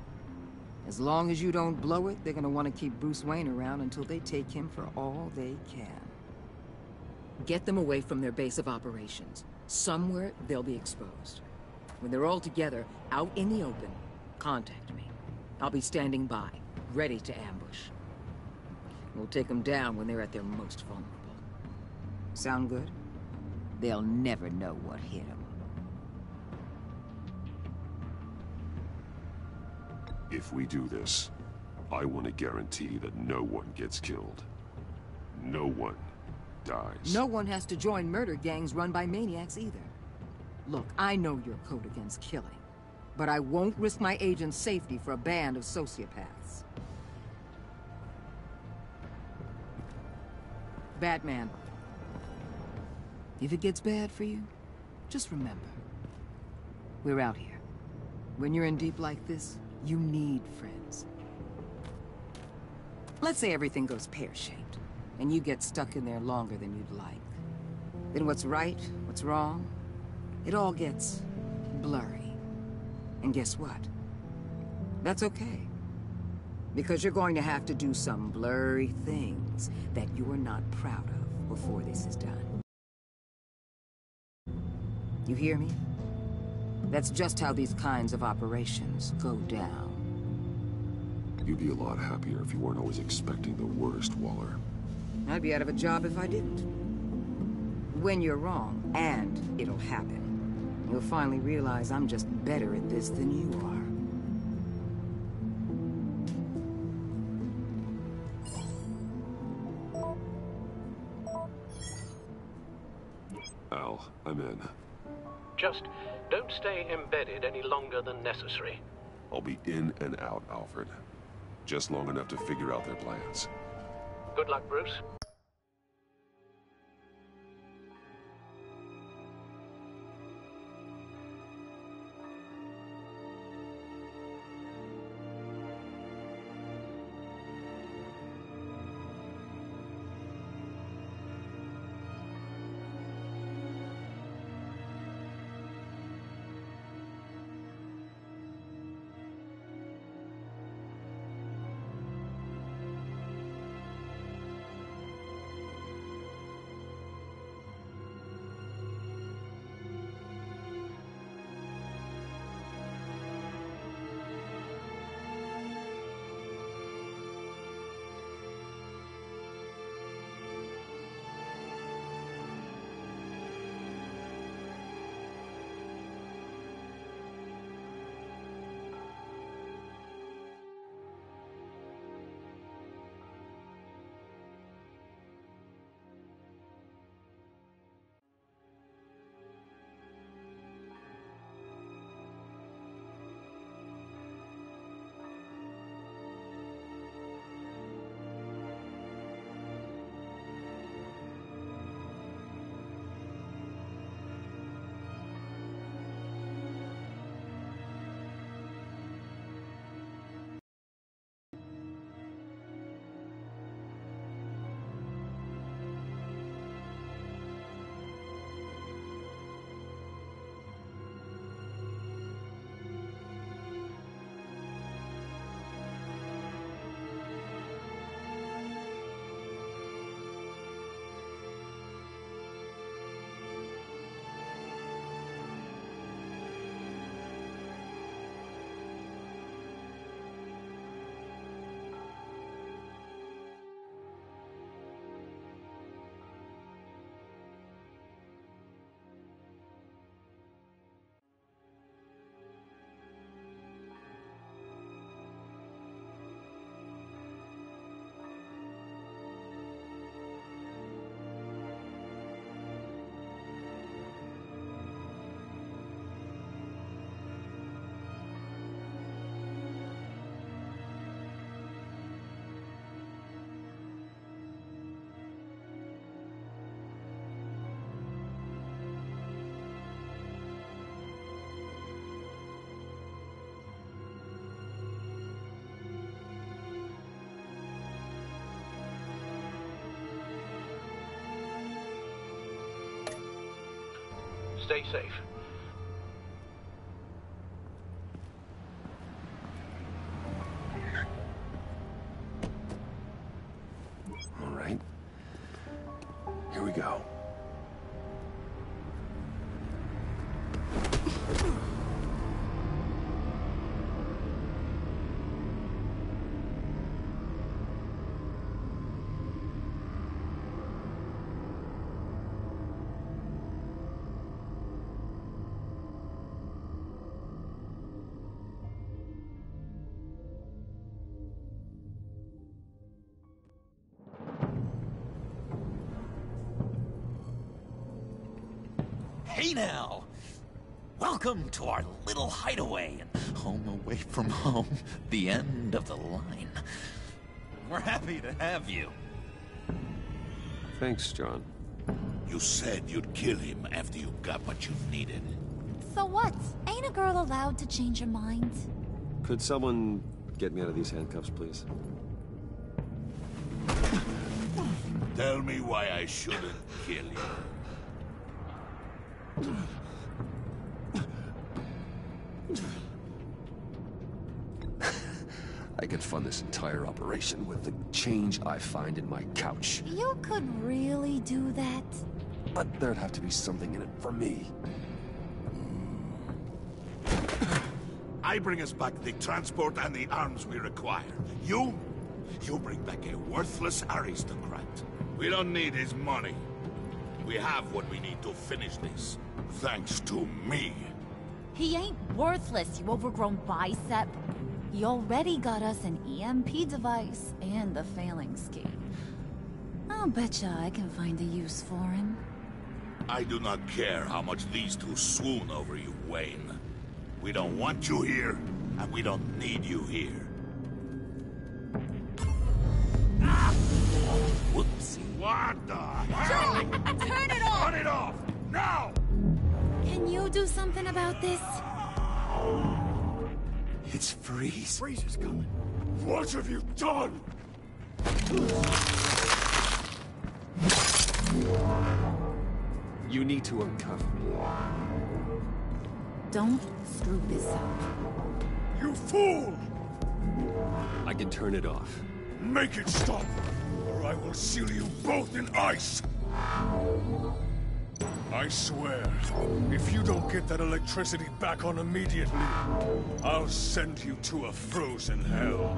S18: As long as you don't blow it, they're gonna want to keep Bruce Wayne around until they take him for all they can. Get them away from their base of operations. Somewhere they'll be exposed. When they're all together, out in the open, contact me. I'll be standing by, ready to ambush. We'll take them down when they're at their most vulnerable. Sound good? They'll never know what hit them.
S6: If we do this, I want to guarantee that no one gets killed. No one dies.
S18: No one has to join murder gangs run by maniacs either. Look, I know your code against killing, but I won't risk my agent's safety for a band of sociopaths. Batman. If it gets bad for you, just remember, we're out here. When you're in deep like this, you need friends. Let's say everything goes pear-shaped, and you get stuck in there longer than you'd like. Then what's right, what's wrong, it all gets blurry. And guess what? That's okay. Because you're going to have to do some blurry things that you're not proud of before this is done. You hear me? That's just how these kinds of operations go down.
S6: You'd be a lot happier if you weren't always expecting the worst, Waller.
S18: I'd be out of a job if I didn't. When you're wrong, and it'll happen, you'll finally realize I'm just better at this than you
S6: are. Al, I'm in.
S17: Just don't stay embedded any longer than necessary.
S6: I'll be in and out, Alfred. Just long enough to figure out their plans.
S9: Good luck, Bruce. Stay safe.
S6: All right. Here we go.
S11: Hey now! Welcome to our little hideaway and home away from home, the end of the line. We're happy to have you.
S10: Thanks, John.
S3: You said you'd kill him after you got what you needed.
S13: So what? Ain't a girl allowed to change her mind?
S10: Could someone get me out of these handcuffs, please?
S3: Tell me why I shouldn't kill you.
S10: I can fund this entire operation with the change I find in my couch.
S13: You could really do that?
S10: But there'd have to be something in it for me.
S3: I bring us back the transport and the arms we require. You bring back a worthless aristocrat. We don't need his money. We have what we need to finish this. Thanks to me.
S13: He ain't worthless, you overgrown bicep. He already got us an EMP device and the failing scheme. I'll betcha I can find a use for him.
S3: I do not care how much these two swoon over you, Wayne. We don't want you here, and we don't need you here.
S11: Whoopsie.
S3: What the
S13: hell? Turn it off!
S3: Cut it off! Now!
S13: Can you do something about this?
S11: It's Freeze.
S1: Freeze is coming. What have you done?
S10: You need to uncuff me.
S13: Don't screw this up.
S1: You fool!
S10: I can turn it off.
S1: Make it stop, or I will seal you both in ice! I swear, if you don't get that electricity back on immediately, I'll send you to a frozen hell.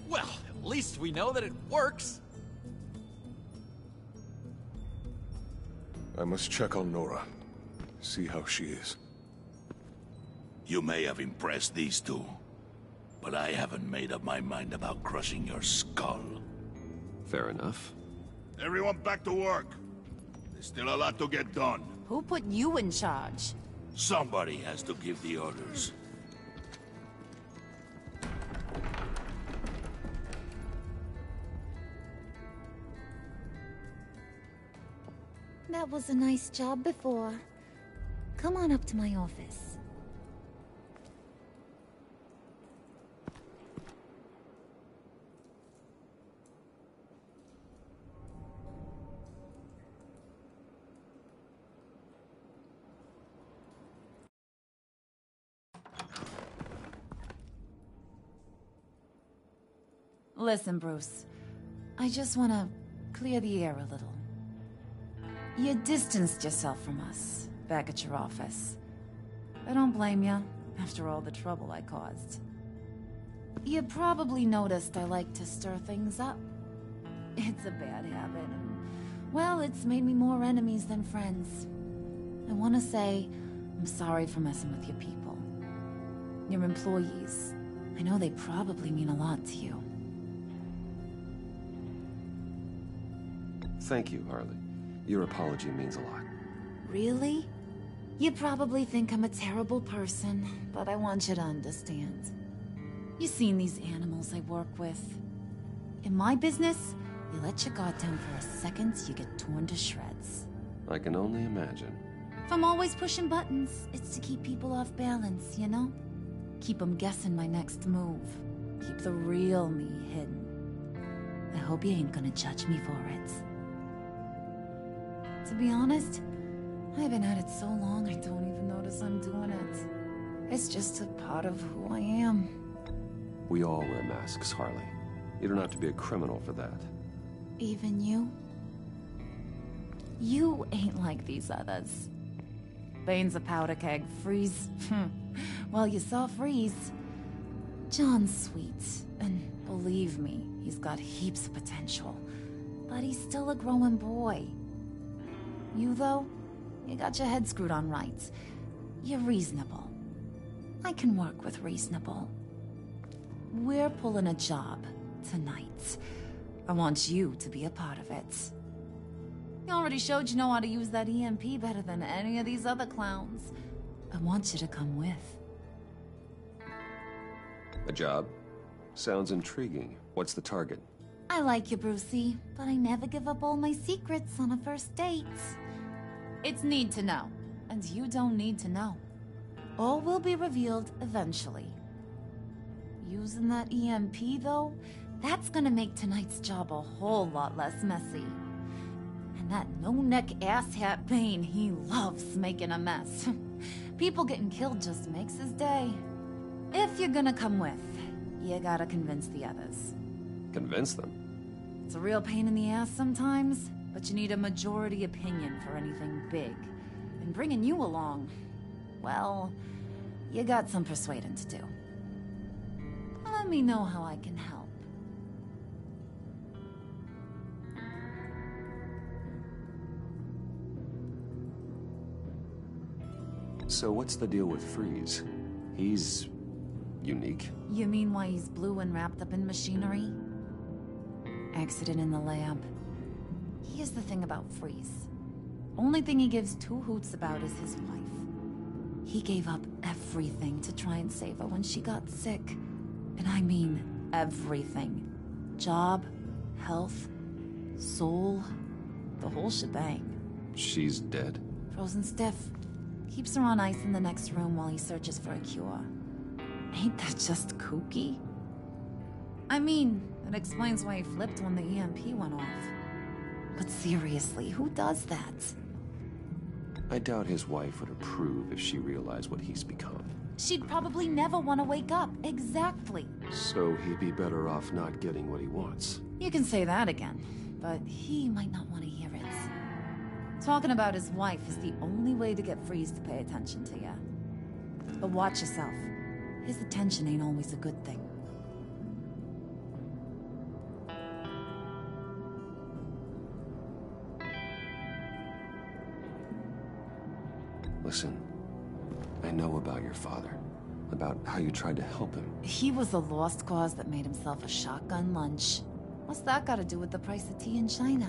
S19: Well, at least we know that it works.
S3: I must check on Nora. See how she is.
S20: You may have impressed these two, but I haven't made up my mind about crushing your skull.
S10: Fair enough.
S3: Everyone back to work. There's still a lot to get done.
S13: Who put you in charge?
S20: Somebody has to give the orders.
S13: That was a nice job before. Come on up to my office. Listen, Bruce. I just want to clear the air a little. You distanced yourself from us, back at your office. I don't blame you, after all the trouble I caused. You probably noticed I like to stir things up. It's a bad habit, and, well, it's made me more enemies than friends. I want to say, I'm sorry for messing with your people. Your employees. I know they probably mean a lot to you.
S10: Thank you, Harley. Your apology means a lot.
S13: Really? You probably think I'm a terrible person, but I want you to understand. You've seen these animals I work with. In my business, you let your guard down for a second, you get torn to shreds.
S10: I can only imagine.
S13: If I'm always pushing buttons, it's to keep people off balance, you know? Keep them guessing my next move. Keep the real me hidden. I hope you ain't gonna judge me for it. To be honest, I've been at it so long I don't even notice I'm doing it. It's just a part of who I am.
S10: We all wear masks, Harley. You don't have to be a criminal for that.
S13: Even you? You ain't like these others. Bane's a powder keg. Freeze. Well, you saw Freeze. John's sweet, and believe me, he's got heaps of potential. But he's still a growing boy. You, though, you got your head screwed on right. You're reasonable. I can work with reasonable. We're pulling a job tonight. I want you to be a part of it. You already showed you know how to use that EMP better than any of these other clowns. I want you to come with.
S10: A job? Sounds intriguing. What's the target?
S13: I like you, Brucey, but I never give up all my secrets on a first date. It's need to know, and you don't need to know. All will be revealed eventually. Using that EMP, though, that's gonna make tonight's job a whole lot less messy. And that no-neck asshat Bane, he loves making a mess. People getting killed just makes his day. If you're gonna come with, you gotta convince the others.
S10: Convince them?
S13: It's a real pain in the ass sometimes, but you need a majority opinion for anything big. And bringing you along, well, you got some persuading to do. Let me know how I can help.
S10: So what's the deal with Freeze? He's... unique?
S13: You mean why he's blue and wrapped up in machinery? Accident in the lab. Here's the thing about Freeze. Only thing he gives two hoots about is his wife. He gave up everything to try and save her when she got sick. And I mean everything. Job, health, soul, the whole shebang.
S10: She's dead?
S13: Frozen stiff. Keeps her on ice in the next room while he searches for a cure. Ain't that just kooky? I mean, it explains why he flipped when the EMP went off. But seriously, who does that?
S10: I doubt his wife would approve if she realized what he's become.
S13: She'd probably never want to wake up. Exactly.
S10: So he'd be better off not getting what he wants.
S13: You can say that again, but he might not want to hear it. Talking about his wife is the only way to get Freeze to pay attention to you. But watch yourself. His attention ain't always a good thing.
S10: Listen, I know about your father. About how you tried to help him.
S13: He was a lost cause that made himself a shotgun lunch. What's that got to do with the price of tea in China?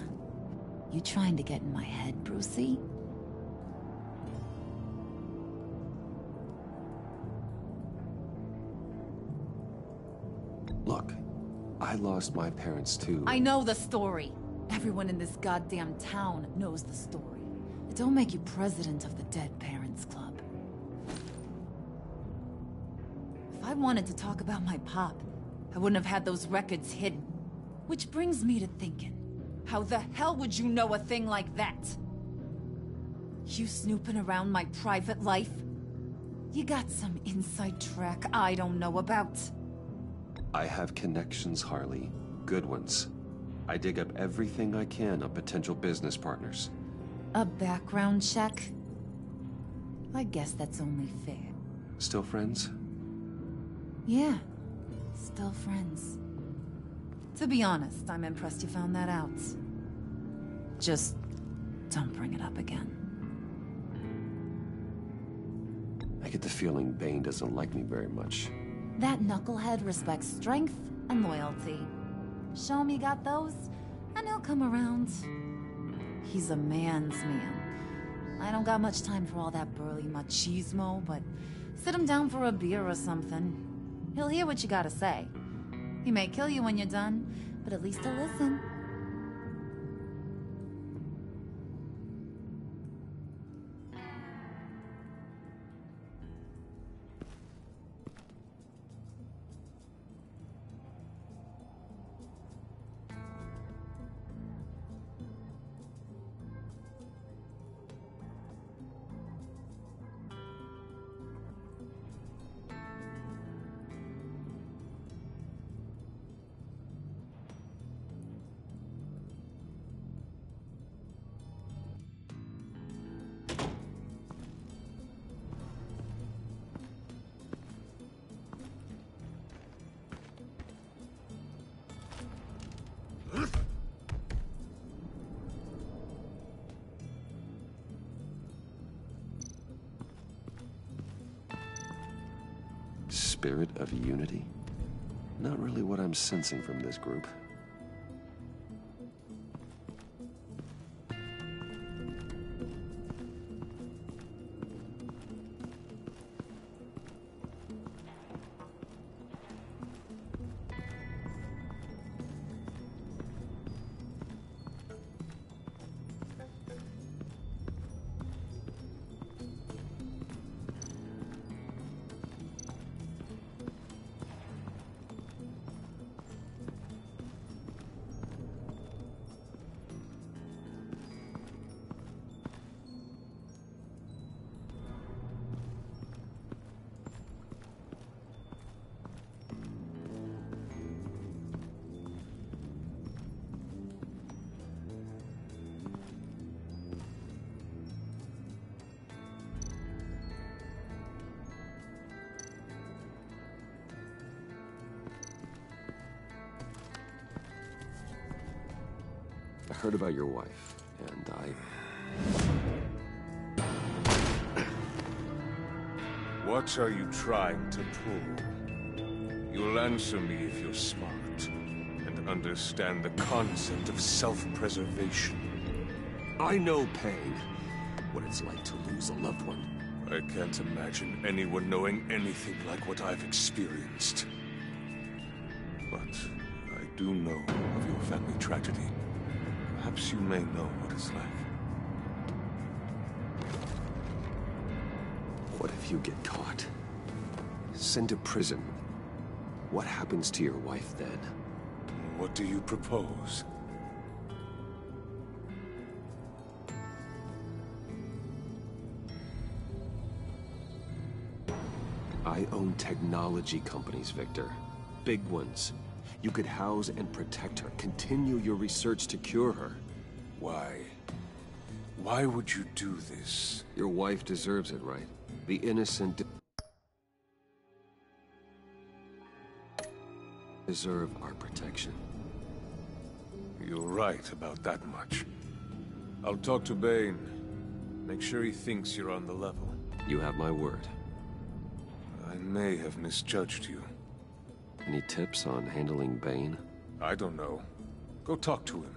S13: You trying to get in my head, Brucey?
S10: Look, I lost my parents too.
S13: I know the story. Everyone in this goddamn town knows the story. It don't make you president of the Dead Parents Club. If I wanted to talk about my pop, I wouldn't have had those records hidden. Which brings me to thinking, how the hell would you know a thing like that? You snooping around my private life? You got some inside track I don't know about.
S10: I have connections, Harley. Good ones. I dig up everything I can on potential business partners.
S13: A background check? I guess that's only fair.
S10: Still friends?
S13: Yeah, still friends. To be honest, I'm impressed you found that out. Just don't bring it up again.
S10: I get the feeling Bane doesn't like me very much.
S13: That knucklehead respects strength and loyalty. Show him you got those, and he'll come around. He's a man's man. I don't got much time for all that burly machismo, but sit him down for a beer or something. He'll hear what you gotta say. He may kill you when you're done, but at least he'll listen.
S10: Spirit of unity? Not really what I'm sensing from this group. heard about your wife, and
S21: What are you trying to pull? You'll answer me if you're smart, and understand the concept of self-preservation.
S10: I know pain. What it's like to lose a loved one.
S21: I can't imagine anyone knowing anything like what I've experienced. But I do know of your family tragedy. Perhaps you may know what it's like.
S10: What if you get caught? Sent to prison? What happens to your wife then?
S21: What do you propose?
S10: I own technology companies, Victor. Big ones. You could house and protect her. Continue your research to cure her.
S21: Why? Why would you do this?
S10: Your wife deserves it, right? The innocent deserve our protection.
S21: You're right about that much. I'll talk to Bane. Make sure he thinks you're on the level.
S10: You have my word.
S21: I may have misjudged you.
S10: Any tips on handling Bane?
S21: I don't know. Go talk to him.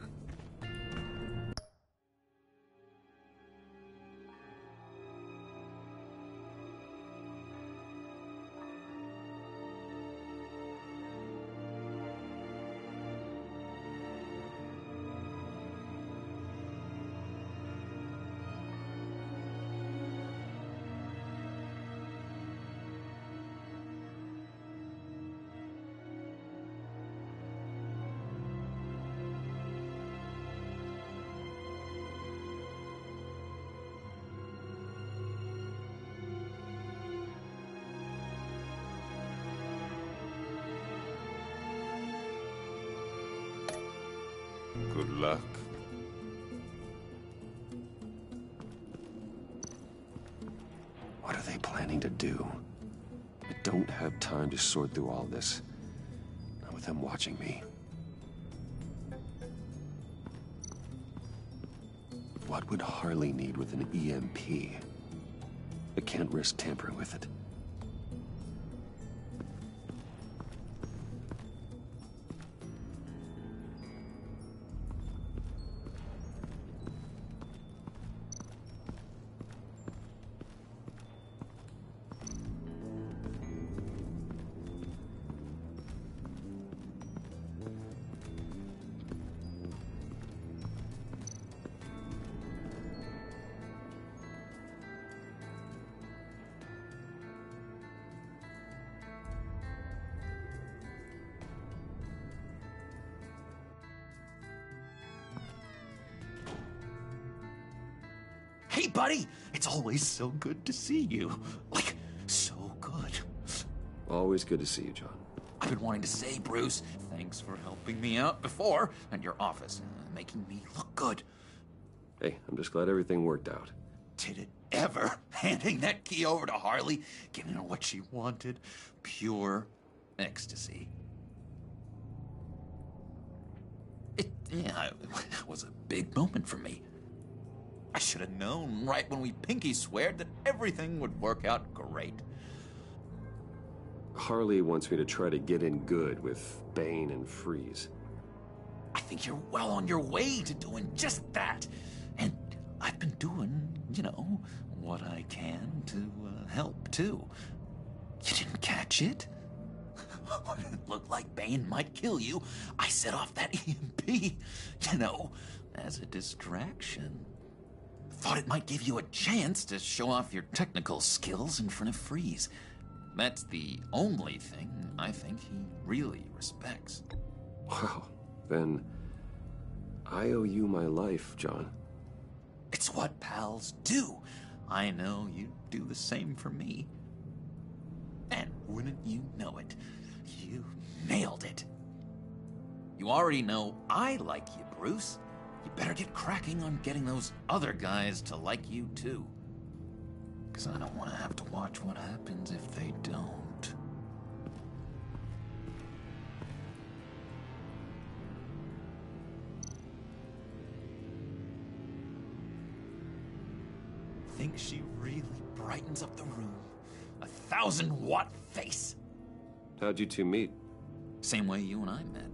S21: Good luck.
S10: What are they planning to do? I don't have time to sort through all this. Not with them watching me. What would Harley need with an EMP? I can't risk tampering with it.
S11: Hey, buddy! It's always so good to see you. Like, so good.
S10: Always good to see you, John.
S11: I've been wanting to say, Bruce, thanks for helping me out before at your office, making me look good.
S10: Hey, I'm just glad everything worked out.
S11: Did it ever? Handing that key over to Harley, giving her what she wanted. Pure ecstasy. It was a big moment for me. I should have known right when we pinky sweared that everything would work out great.
S10: Harley wants me to try to get in good with Bane and Freeze.
S11: I think you're well on your way to doing just that. And I've been doing, what I can to help, too. You didn't catch it? When it looked like Bane might kill you, I set off that EMP, as a distraction. Thought it might give you a chance to show off your technical skills in front of Freeze. That's the only thing I think he really respects.
S10: Wow, then I owe you my life, John.
S11: It's what pals do. I know you'd do the same for me. And wouldn't you know it, you nailed it. You already know I like you, Bruce. You better get cracking on getting those other guys to like you, too. Because I don't want to have to watch what happens if they don't.
S19: think she really brightens up the room? 1,000-watt face.
S10: How'd you two meet?
S11: Same way you and I met.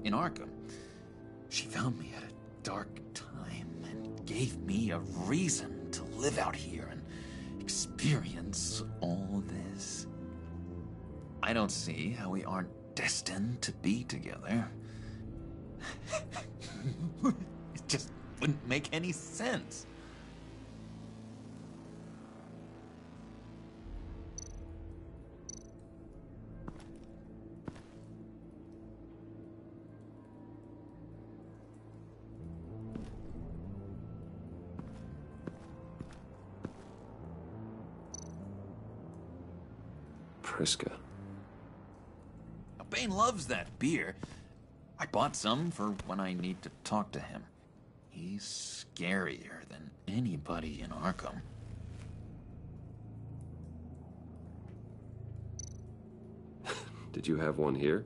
S11: In Arkham. She found me at a dark time and gave me a reason to live out here and experience all this. I don't see how we aren't destined to be together. It just wouldn't make any sense.
S10: Priska.
S11: Now, Bane loves that beer. I bought some for when I need to talk to him. He's scarier than anybody in Arkham.
S10: Did you have one here?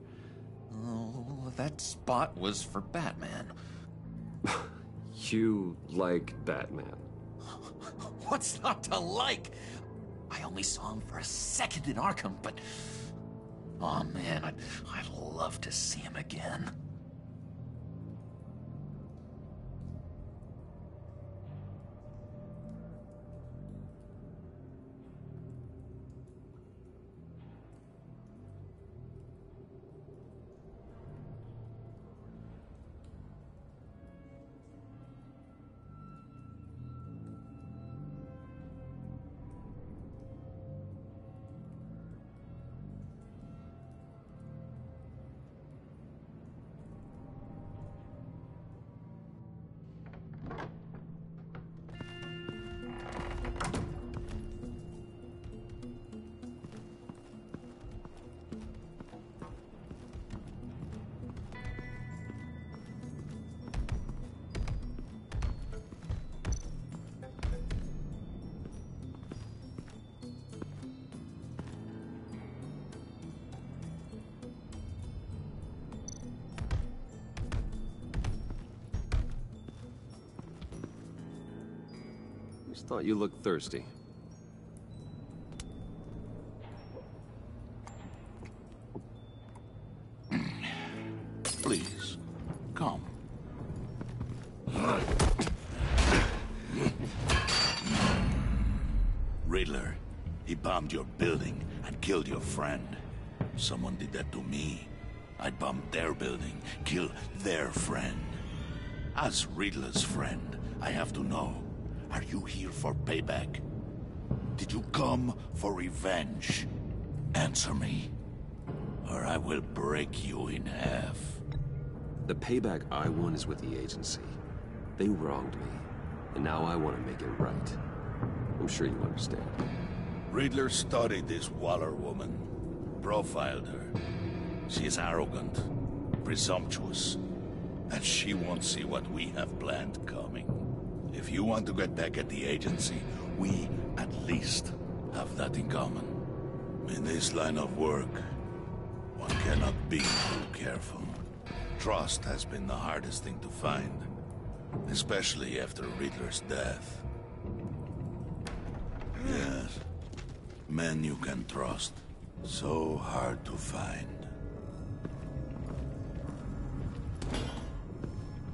S11: Oh, that spot was for Batman.
S10: You like Batman?
S11: What's not to like? I only saw him for a second in Arkham, but... oh man, I'd love to see him again.
S10: Just thought you looked thirsty.
S3: Please, come. Riddler, he bombed your building and killed your friend. Someone did that to me. I'd bomb their building, kill their friend. As Riddler's friend, I have to know, are you here for payback? Did you come for revenge? Answer me, or I will break you in half.
S10: The payback I want is with the agency. They wronged me, and now I want to make it right. I'm sure you understand.
S3: Riddler studied this Waller woman, profiled her. She is arrogant, presumptuous, and she won't see what we have planned coming. If you want to get back at the agency, we at least have that in common. In this line of work, one cannot be too careful. Trust has been the hardest thing to find, especially after Riddler's death. Yes, men you can trust. So hard to find.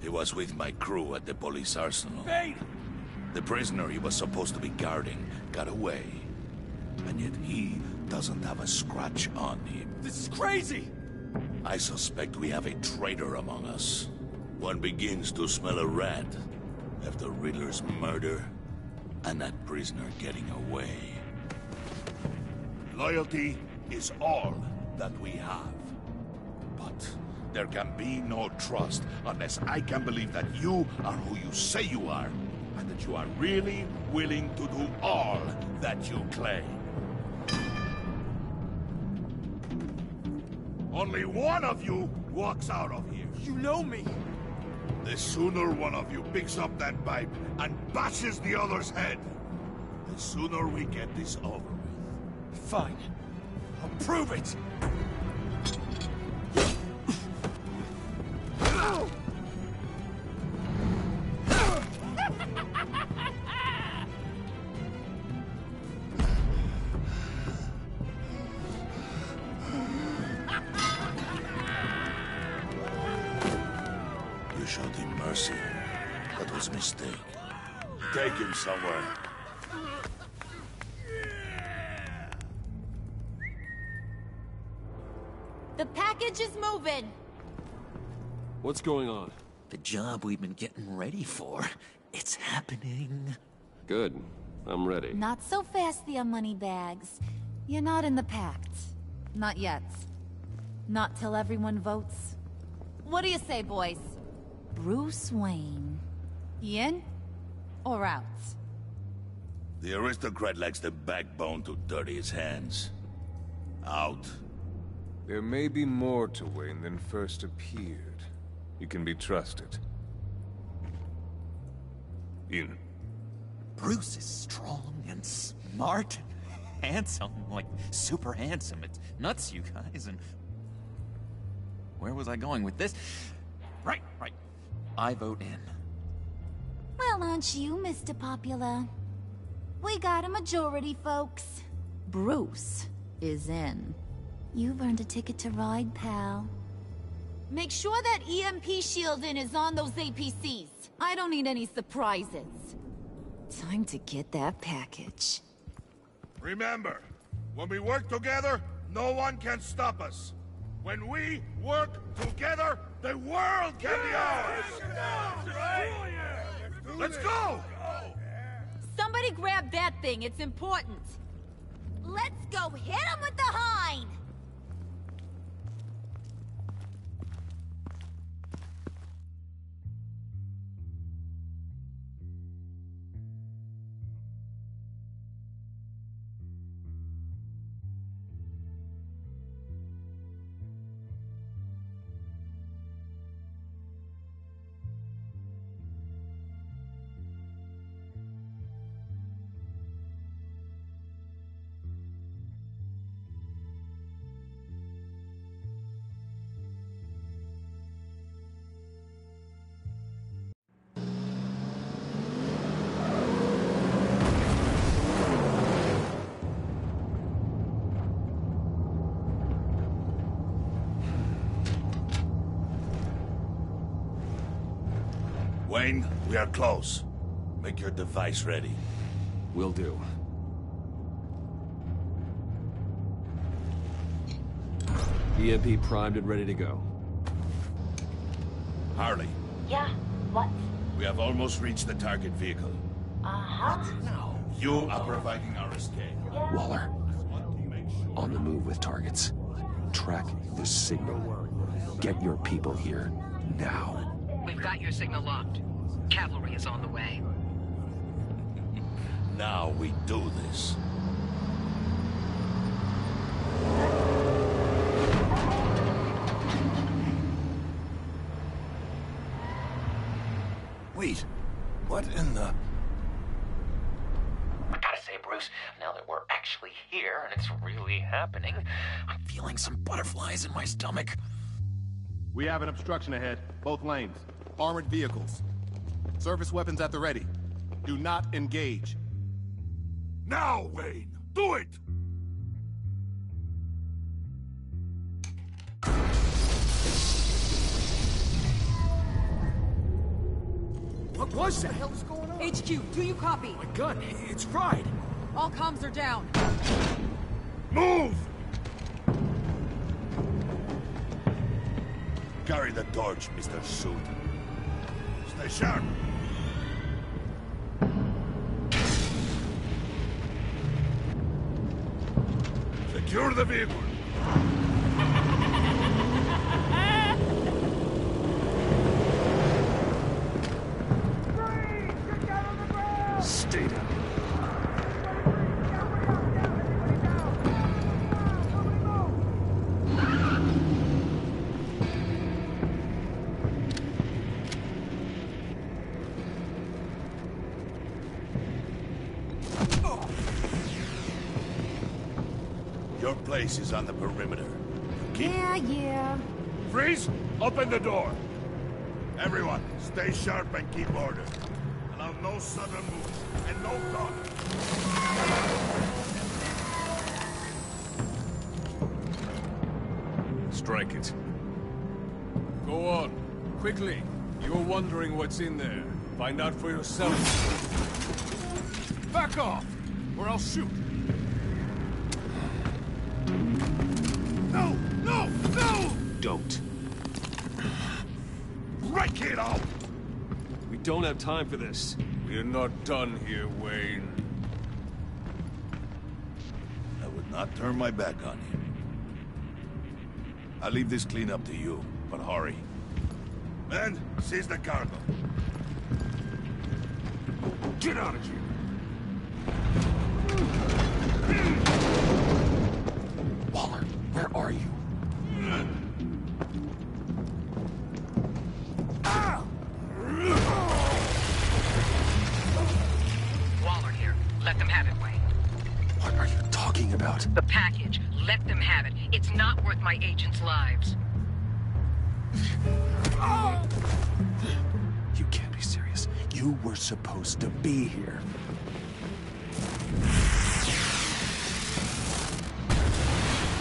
S3: He was with my crew at the police arsenal.
S2: Bane!
S3: The prisoner he was supposed to be guarding got away. And yet he doesn't have a scratch on him.
S2: This is crazy!
S3: I suspect we have a traitor among us. One begins to smell a rat after Riddler's murder and that prisoner getting away. Loyalty is all that we have. But there can be no trust unless I can believe that you are who you say you are, and that you are really willing to do all that you claim. Only one of you walks out of here.
S2: You know me!
S3: The sooner one of you picks up that pipe and bashes the other's head, the sooner we get this over with.
S2: Fine. I'll prove it!
S3: That was a mistake. Take him somewhere.
S4: The package is moving.
S10: What's going on?
S11: The job we've been getting ready for. It's happening.
S10: Good. I'm ready.
S13: Not so fast, the Moneybags. You're not in the pact. Not yet. Not till everyone votes. What do you say, boys? Bruce Wayne. In or out?
S3: The aristocrat lacks the backbone to dirty his hands. Out.
S21: There may be more to Wayne than first appeared. You can be trusted. In.
S19: Bruce is strong and smart and handsome, like super handsome. It's nuts, you guys, and... Where was I going with this? Right. I vote in.
S13: Well, aren't you, Mr. Popular? We got a majority, folks. Bruce is in. You've earned a ticket to ride, pal.
S4: Make sure that EMP shielding is on those APCs.
S13: I don't need any surprises. Time to get that package.
S3: Remember, when we work together, no one can stop us. When we work together, the world can be ours! Let's go!
S4: Somebody grab that thing, it's important.
S13: Let's go hit him with the hind!
S3: Wayne, we are close. Make your device ready.
S10: Will do. EMP primed and ready to go.
S3: Harley.
S8: Yeah? What?
S3: We have almost reached the target vehicle.
S8: Uh-huh.
S3: Now, you are providing our escape.
S6: Waller, on the move with targets. Track the signal. Get your people here, now.
S18: We've got your signal locked. Cavalry is on the way.
S3: Now we do this.
S19: Wait, what in the...
S11: I gotta say, Bruce, now that we're actually here and it's really happening, I'm feeling some butterflies in my stomach.
S22: We have an obstruction ahead, both lanes. Armored vehicles. Service weapons at the ready. Do not engage.
S3: Now, Wayne! Do it!
S1: What was that?
S18: What the hell's going on? HQ, do you copy?
S1: My gun, it's fried.
S18: All comms are down.
S3: Move! Carry the torch, Mr. Suit. Stay sharp. Secure the vehicle.
S6: Stay down.
S3: Your place is on the perimeter.
S13: Yeah.
S3: Freeze! Open the door! Everyone, stay sharp and keep order. Allow no sudden moves, and no talk.
S21: Strike it. Go on. Quickly. You're wondering what's in there.
S2: Find out for yourself. Back off, or I'll shoot. No! No! No!
S10: Don't.
S3: Right, kiddo!
S10: We don't have time for this.
S2: We're not done here, Wayne.
S3: I would not turn my back on you. I'll leave this cleanup to you, but hurry. Men, seize the cargo.
S2: Get out of here!
S1: Waller, where are you?
S7: Waller here. Let them have it, Wayne.
S1: What are you talking about?
S7: The package. Let them have it. It's not worth my agents' lives.
S1: You can't be serious. You were supposed to be here.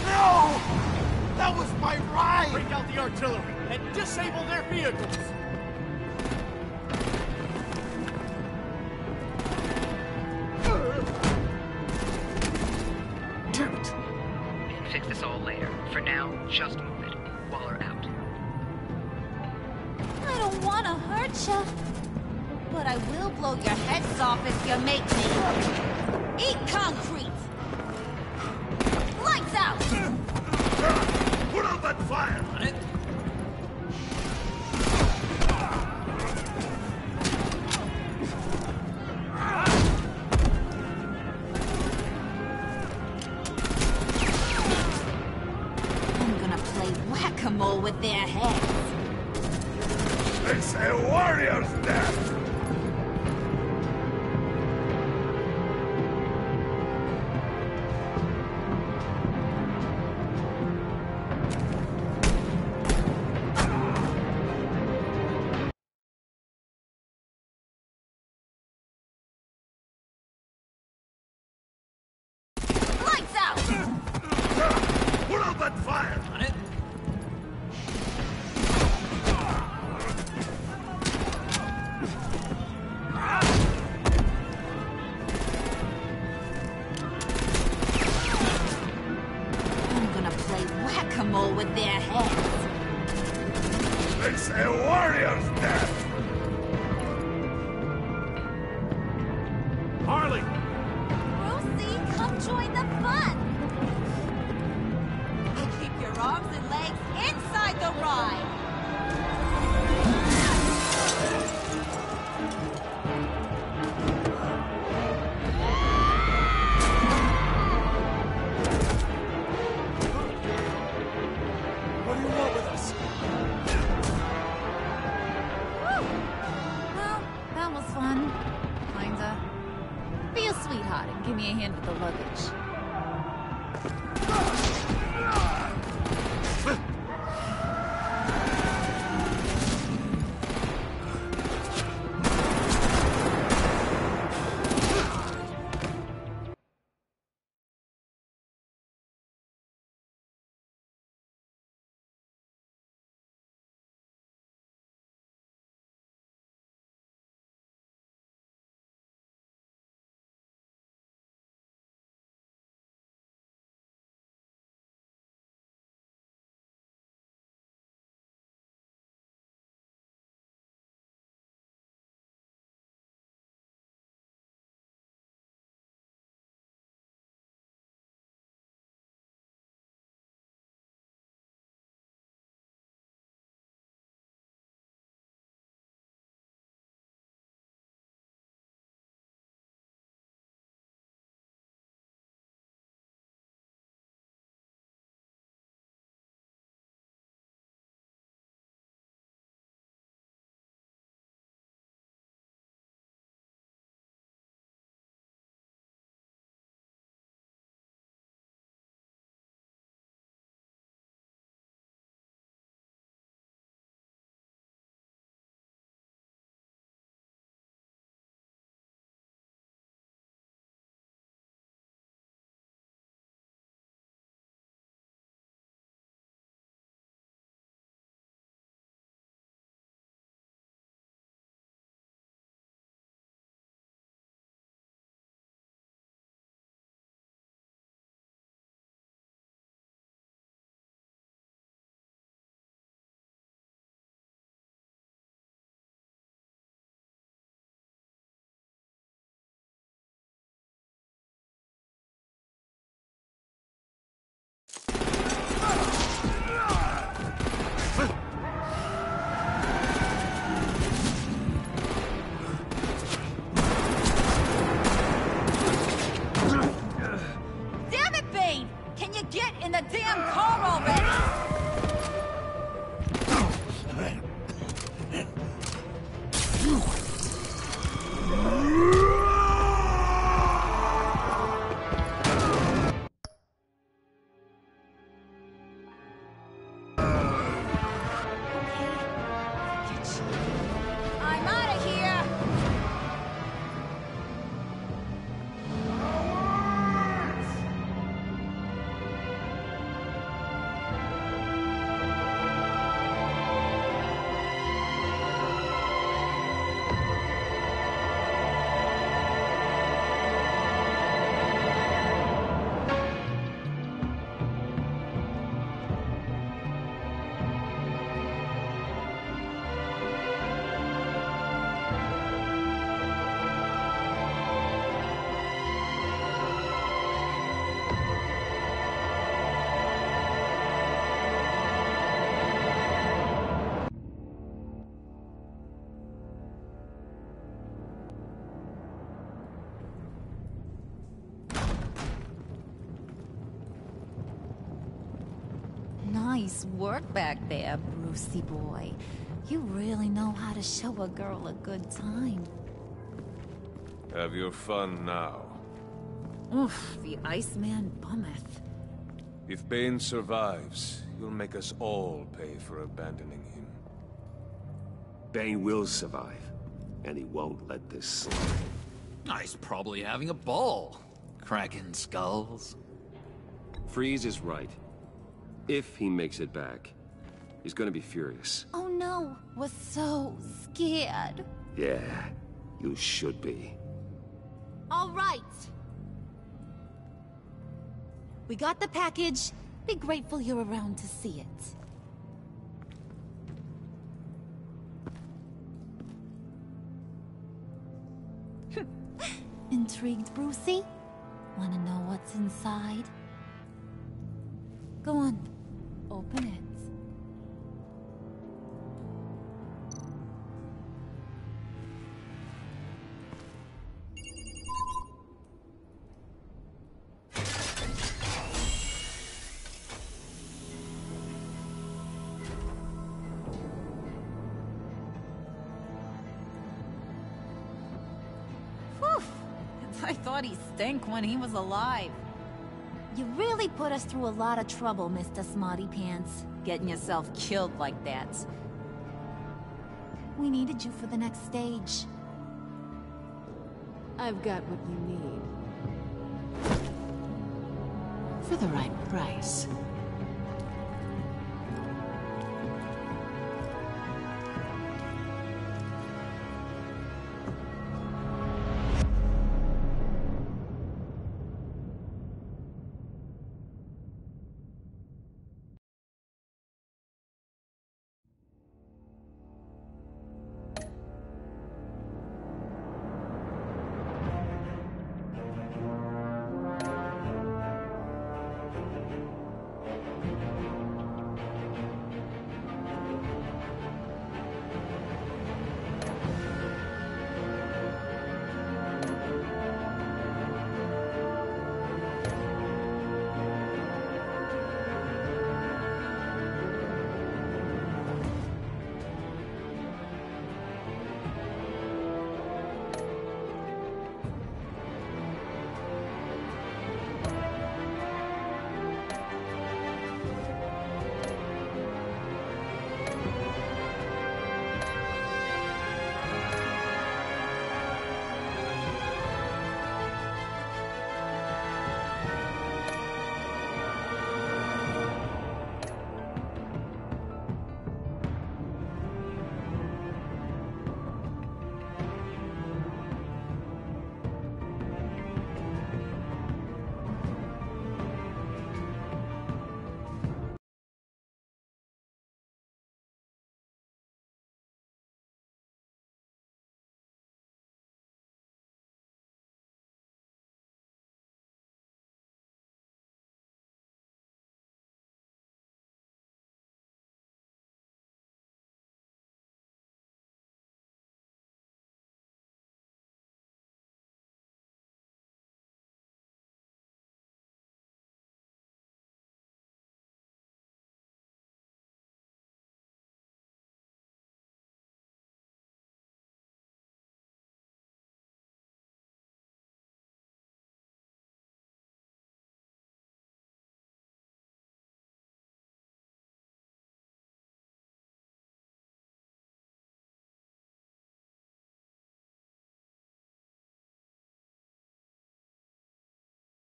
S2: No! That was my ride! Break out the artillery and disable their vehicles!
S1: Damn it!
S7: We can fix this all later. For now, just move it. Waller out.
S4: I don't want to hurt you, but I will blow your heads off if you make me. Eat concrete! Lights out!
S3: Put out that fire!
S19: On it.
S4: I'm gonna play whack-a-mole with their heads.
S3: It's a warrior's death!
S4: Lights out!
S3: Put out that fire!
S19: On it.
S4: I'm gonna play whack-a-mole with their heads.
S3: It's a warrior's death!
S2: Harley!
S4: Brucey, come join the fun! Keep your arms and legs inside the ride!
S2: What do you want with us?
S4: Woo! Well, that was fun. Kinda. Be a sweetheart and give me a hand with the luggage.
S13: Nice work back there, Brucey boy. You really know how to show a girl a good time.
S21: Have your fun now.
S13: Oof, the Iceman bummeth.
S21: If Bane survives, you'll make us all pay for abandoning him.
S10: Bane will survive, and he won't let this slide.
S11: He's probably having a ball, cracking skulls.
S10: Freeze is right. If he makes it back, he's gonna be furious.
S13: Oh no, was so scared.
S10: Yeah, you should be.
S13: All right. We got the package. Be grateful you're around to see it. Intrigued, Brucey? Wanna know what's inside? Go on, open it. I thought he stank when he was alive. You really put us through a lot of trouble, Mr. Smarty Pants. Getting yourself killed like that. We needed you for the next stage.
S12: I've got what you need. For the right price.